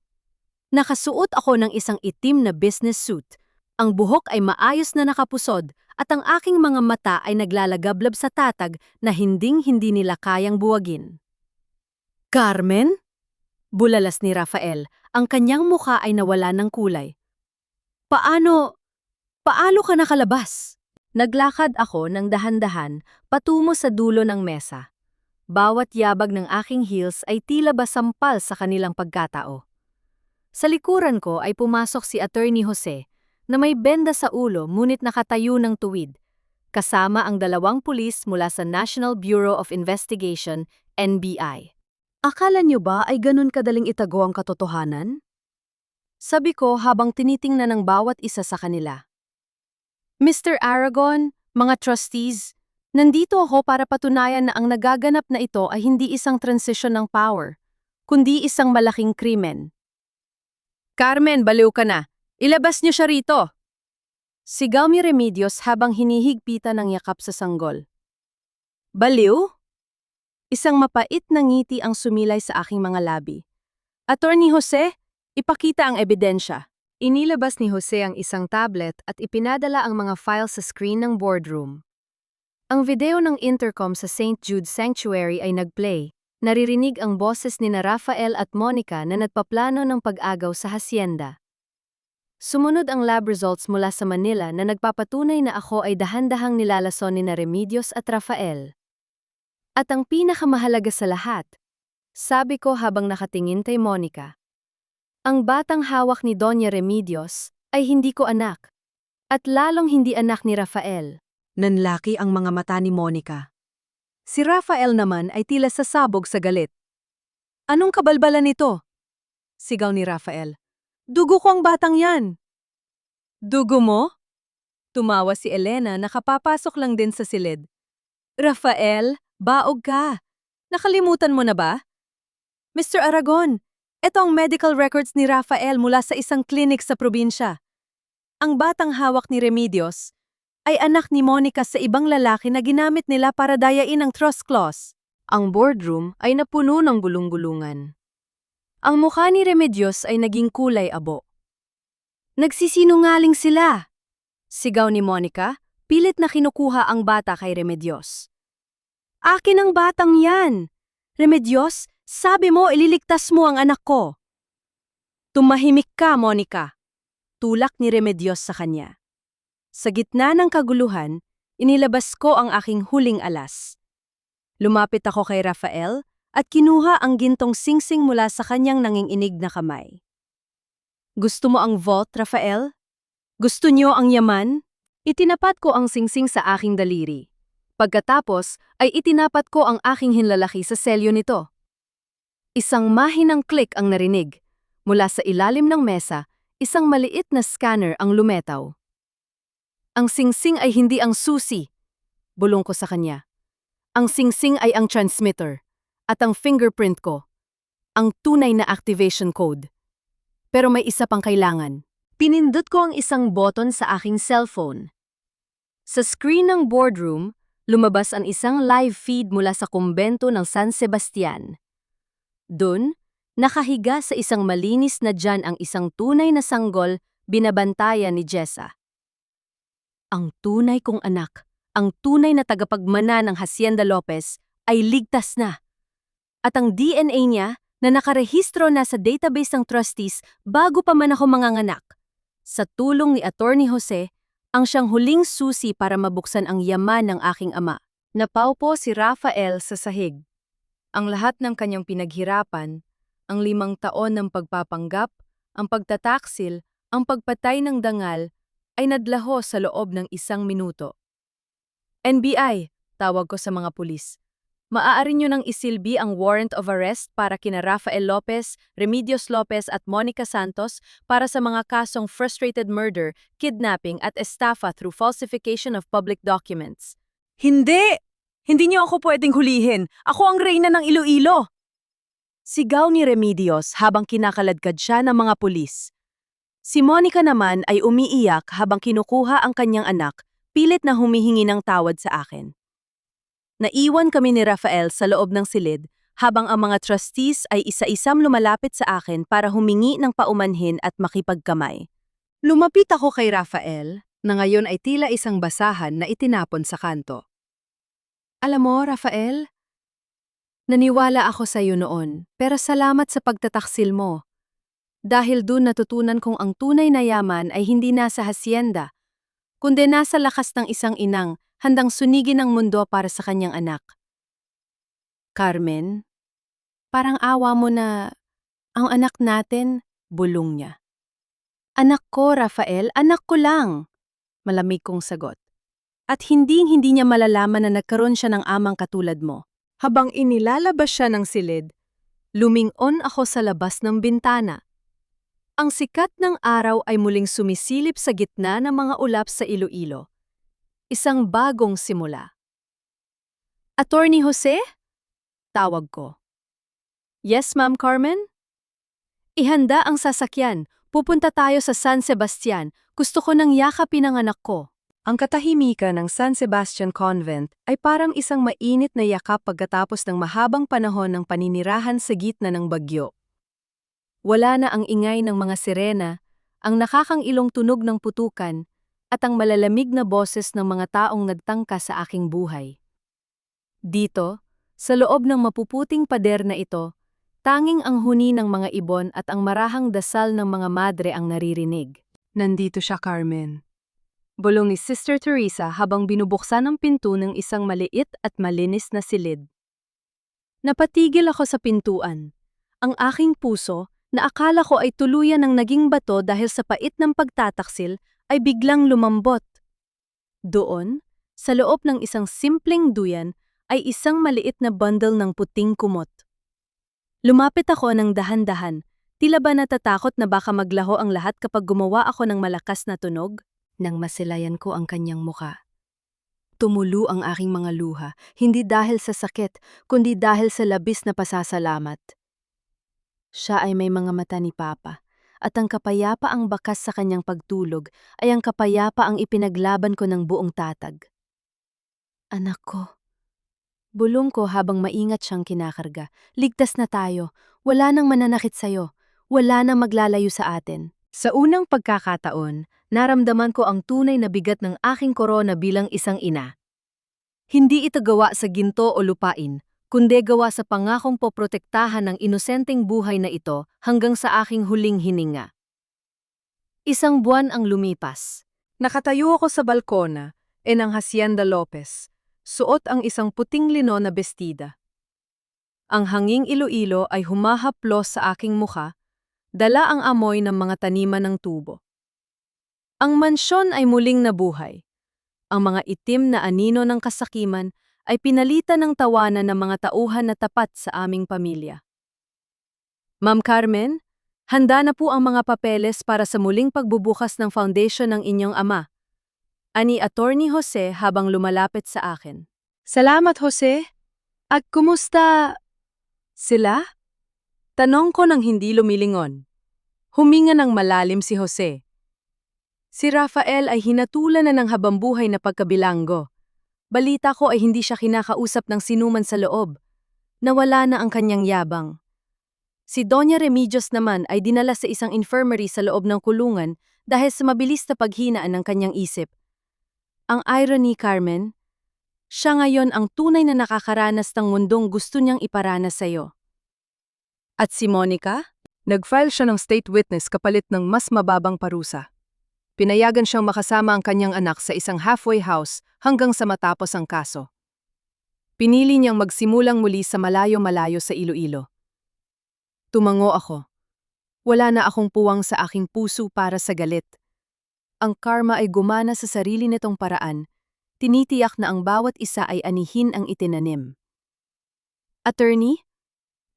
Nakasuot ako ng isang itim na business suit. Ang buhok ay maayos na nakapusod at ang aking mga mata ay naglalagablab sa tatag na hinding-hindi nila kayang buwagin. Carmen? Bulalas ni Rafael, ang kanyang mukha ay nawala ng kulay. Paano ka nakalabas? Naglakad ako ng dahan-dahan patungo sa dulo ng mesa. Bawat yabag ng aking heels ay tila ba sampal sa kanilang pagkatao. Sa likuran ko ay pumasok si Attorney Jose, na may benda sa ulo ngunit nakatayo ng tuwid, kasama ang 2 pulis mula sa National Bureau of Investigation, NBI. Akala niyo ba ay ganun kadaling itago ang katotohanan? Sabi ko habang tinitingnan ng bawat isa sa kanila. Mr. Aragon, mga trustees, nandito ako para patunayan na ang nagaganap na ito ay hindi isang transition ng power, kundi isang malaking krimen. Carmen, baliw ka na. Ilabas niyo siya rito. Sigaw ni Remedios habang hinihigpitan ng yakap sa sanggol. Baliw? Isang mapait na ngiti ang sumilay sa aking mga labi. Attorney Jose, ipakita ang ebidensya. Inilabas ni Jose ang isang tablet at ipinadala ang mga files sa screen ng boardroom. Ang video ng intercom sa St. Jude Sanctuary ay nagplay. Naririnig ang boses ni Rafael at Monica na nagpaplano ng pag-agaw sa hacienda. Sumunod ang lab results mula sa Manila na nagpapatunay na ako ay dahan-dahang nilalason ni Remedios at Rafael. At ang pinakamahalaga sa lahat, sabi ko habang nakatingin kay Monica, ang batang hawak ni Doña Remedios ay hindi ko anak, at lalong hindi anak ni Rafael. Nanlaki ang mga mata ni Monica. Si Rafael naman ay tila sasabog sa galit. Anong kabalbalan nito? Sigaw ni Rafael. Dugo ko ang batang yan. Dugo mo? Tumawa si Elena na kapapasok lang din sa silid. Rafael, baog ka. Nakalimutan mo na ba? Mr. Aragon, ito ang medical records ni Rafael mula sa isang clinic sa probinsya. Ang batang hawak ni Remedios ay anak ni Monica sa ibang lalaki na ginamit nila para dayain ang trust clause. Ang boardroom ay napuno ng bulong-bulungan. Ang mukha ni Remedios ay naging kulay abo. Nagsisinungaling sila! Sigaw ni Monica, pilit na kinukuha ang bata kay Remedios. Akin ang batang yan! Remedios, sabi mo ililigtas mo ang anak ko. Tumahimik ka, Monica. Tulak ni Remedios sa kanya. Sa gitna ng kaguluhan, inilabas ko ang aking huling alas. Lumapit ako kay Rafael at kinuha ang gintong singsing mula sa kanyang nanginginig na kamay. Gusto mo ang vault, Rafael? Gusto niyo ang yaman? Itinapat ko ang singsing sa aking daliri. Pagkatapos ay itinapat ko ang aking hinlalaki sa selyo nito. Isang mahinang click ang narinig. Mula sa ilalim ng mesa, isang maliit na scanner ang lumetaw. Ang singsing ay hindi ang susi. Bulong ko sa kanya. Ang singsing ay ang transmitter. At ang fingerprint ko. Ang tunay na activation code. Pero may isa pang kailangan. Pinindot ko ang isang button sa aking cellphone. Sa screen ng boardroom, lumabas ang isang live feed mula sa kumbento ng San Sebastian. Doon, nakahiga sa isang malinis na tiyan ang isang tunay na sanggol, binabantayan ni Jessa. Ang tunay kong anak, ang tunay na tagapagmana ng Hacienda Lopez, ay ligtas na. At ang DNA niya na nakarehistro na sa database ng trustees bago pa man ako manganganak. Sa tulong ni Attorney Jose, ang siyang huling susi para mabuksan ang yaman ng aking ama. Napaupo si Rafael sa sahig. Ang lahat ng kanyang pinaghirapan, ang 5 taon ng pagpapanggap, ang pagtataksil, ang pagpatay ng dangal, ay nadlaho sa loob ng 1 minuto. NBI, tawag ko sa mga pulis. Maaari nyo nang isilbi ang warrant of arrest para kina Rafael Lopez, Remedios Lopez at Monica Santos para sa mga kasong frustrated murder, kidnapping at estafa through falsification of public documents. Hindi! Hindi niyo ako pwedeng hulihin. Ako ang reyna ng Iloilo. Sigaw ni Remedios habang kinakaladkad siya ng mga pulis. Si Monica naman ay umiiyak habang kinukuha ang kanyang anak, pilit na humihingi ng tawad sa akin. Naiwan kami ni Rafael sa loob ng silid habang ang mga trustees ay isa-isam lumalapit sa akin para humingi ng paumanhin at makipagkamay. Lumapit ako kay Rafael, na ngayon ay tila isang basahan na itinapon sa kanto. Alam mo, Rafael, naniwala ako sa iyo noon, pero salamat sa pagtataksil mo. Dahil doon natutunan kong ang tunay na yaman ay hindi nasa hacienda, kundi nasa lakas ng isang inang handang sunigin ang mundo para sa kanyang anak. Carmen, parang awa mo na ang anak natin, bulong niya. Anak ko, Rafael, anak ko lang. Malamig kong sagot. At hindi niya malalaman na nagkaroon siya ng amang katulad mo. Habang inilalabas siya ng silid, lumingon ako sa labas ng bintana. Ang sikat ng araw ay muling sumisilip sa gitna ng mga ulap sa Iloilo. Isang bagong simula. Attorney Jose? Tawag ko. Yes, Ma'am Carmen? Ihanda ang sasakyan. Pupunta tayo sa San Sebastian. Gusto ko nang yakapin ang anak ko. Ang katahimikan ng San Sebastian Convent ay parang isang mainit na yakap pagkatapos ng mahabang panahon ng paninirahan sa gitna ng bagyo. Wala na ang ingay ng mga sirena, ang nakakangilong tunog ng putukan, at ang malalamig na boses ng mga taong nagtangka sa aking buhay. Dito, sa loob ng mapuputing pader na ito, tanging ang huni ng mga ibon at ang marahang dasal ng mga madre ang naririnig. Nandito siya, Carmen. Bulong ni Sister Teresa habang binubuksan ang pinto ng isang maliit at malinis na silid. Napatigil ako sa pintuan. Ang aking puso, na akala ko ay tuluyan ng naging bato dahil sa pait ng pagtataksil, ay biglang lumambot. Doon, sa loob ng isang simpleng duyan, ay isang maliit na bundle ng puting kumot. Lumapit ako ng dahan-dahan, Tila ba natatakot na baka maglaho ang lahat kapag gumawa ako ng malakas na tunog? Nang masilayan ko ang kanyang muka. Tumulo ang aking mga luha, hindi dahil sa sakit, kundi dahil sa labis na pasasalamat. Siya ay may mga mata ni Papa, at ang kapayapa ang bakas sa kanyang pagtulog ay ang kapayapa ang ipinaglaban ko ng buong tatag. Anak ko. Bulong ko habang maingat siyang kinakarga. Ligtas na tayo. Wala nang mananakit sa'yo. Wala nang maglalayo sa atin. Sa unang pagkakataon, naramdaman ko ang tunay na bigat ng aking korona bilang isang ina. Hindi ito gawa sa ginto o lupain, kundi gawa sa pangakong poprotektahan ng inosenteng buhay na ito hanggang sa aking huling hininga. Isang buwan ang lumipas. Nakatayo ako sa balkona, ng Hacienda Lopez. Suot ang isang puting lino na bestida. Ang hanging Iloilo ay humahaplos sa aking mukha, dala ang amoy ng mga taniman ng tubo. Ang mansyon ay muling nabuhay. Ang mga itim na anino ng kasakiman ay pinalitan ng tawanan ng mga tauhan na tapat sa aming pamilya. Ma'am Carmen, handa na po ang mga papeles para sa muling pagbubukas ng foundation ng inyong ama. Ani Attorney Jose habang lumalapit sa akin. Salamat, Jose. At kumusta sila? Tanong ko nang hindi lumilingon. Huminga ng malalim si Jose. Si Rafael ay hinatulan na ng habambuhay na pagkabilanggo. Balita ko ay hindi siya kinakausap ng sinuman sa loob. Nawala na ang kanyang yabang. Si Doña Remedios naman ay dinala sa isang infirmary sa loob ng kulungan dahil sa mabilis na paghinaan ng kanyang isip. Ang irony, Carmen, siya ngayon ang tunay na nakakaranas ng mundong gusto niyang iparanas sa'yo. At si Monica? Nag-file siya ng state witness kapalit ng mas mababang parusa. Pinayagan siyang makasama ang kanyang anak sa isang halfway house hanggang sa matapos ang kaso. Pinili niyang magsimulang muli sa malayo-malayo sa Iloilo. Tumango ako. Wala na akong puwang sa aking puso para sa galit. Ang karma ay gumana sa sarili nitong paraan. Tinitiyak na ang bawat isa ay anihin ang itinanim. Attorney?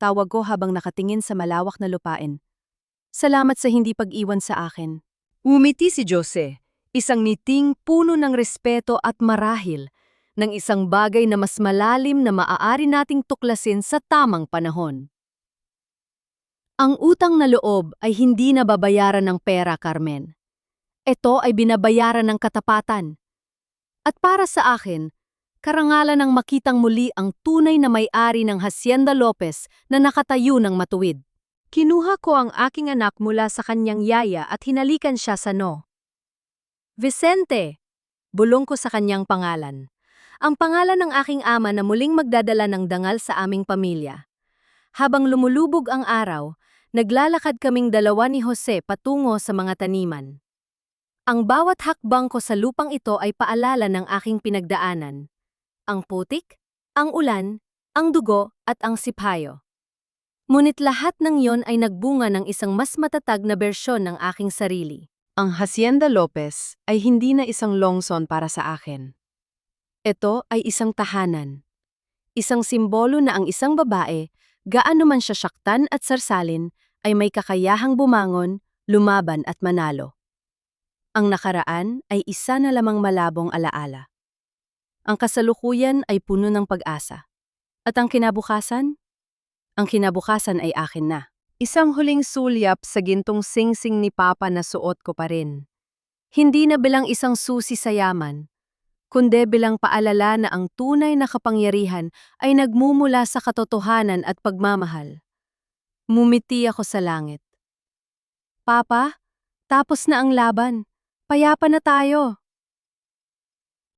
Tawag ko habang nakatingin sa malawak na lupain. Salamat sa hindi pag-iwan sa akin. Umiti si Jose, isang niting puno ng respeto at marahil, ng isang bagay na mas malalim na maaari nating tuklasin sa tamang panahon. Ang utang na loob ay hindi nababayaran ng pera, Carmen. Ito ay binabayaran ng katapatan. At para sa akin, karangalan ng makitang muli ang tunay na may-ari ng Hacienda Lopez na nakatayo ng matuwid. Kinuha ko ang aking anak mula sa kanyang yaya at hinalikan siya sa no. Vicente! Bulong ko sa kanyang pangalan. Ang pangalan ng aking ama na muling magdadala ng dangal sa aming pamilya. Habang lumulubog ang araw, naglalakad kaming dalawa ni Jose patungo sa mga taniman. Ang bawat hakbang ko sa lupang ito ay paalala ng aking pinagdaanan. Ang putik, ang ulan, ang dugo at ang sipayo. Ngunit lahat ng yon ay nagbunga ng isang mas matatag na bersyon ng aking sarili. Ang Hacienda Lopez ay hindi na isang longson para sa akin. Ito ay isang tahanan. Isang simbolo na ang isang babae, gaano man siya saktan at sarsalin, ay may kakayahang bumangon, lumaban at manalo. Ang nakaraan ay isa na lamang malabong alaala. Ang kasalukuyan ay puno ng pag-asa. At ang kinabukasan? Ang kinabukasan ay akin na. Isang huling sulyap sa gintong singsing ni Papa na suot ko pa rin. Hindi na bilang isang susi sa yaman, kundi bilang paalala na ang tunay na kapangyarihan ay nagmumula sa katotohanan at pagmamahal. Mumiti ako sa langit. Papa, tapos na ang laban. Payapa na tayo.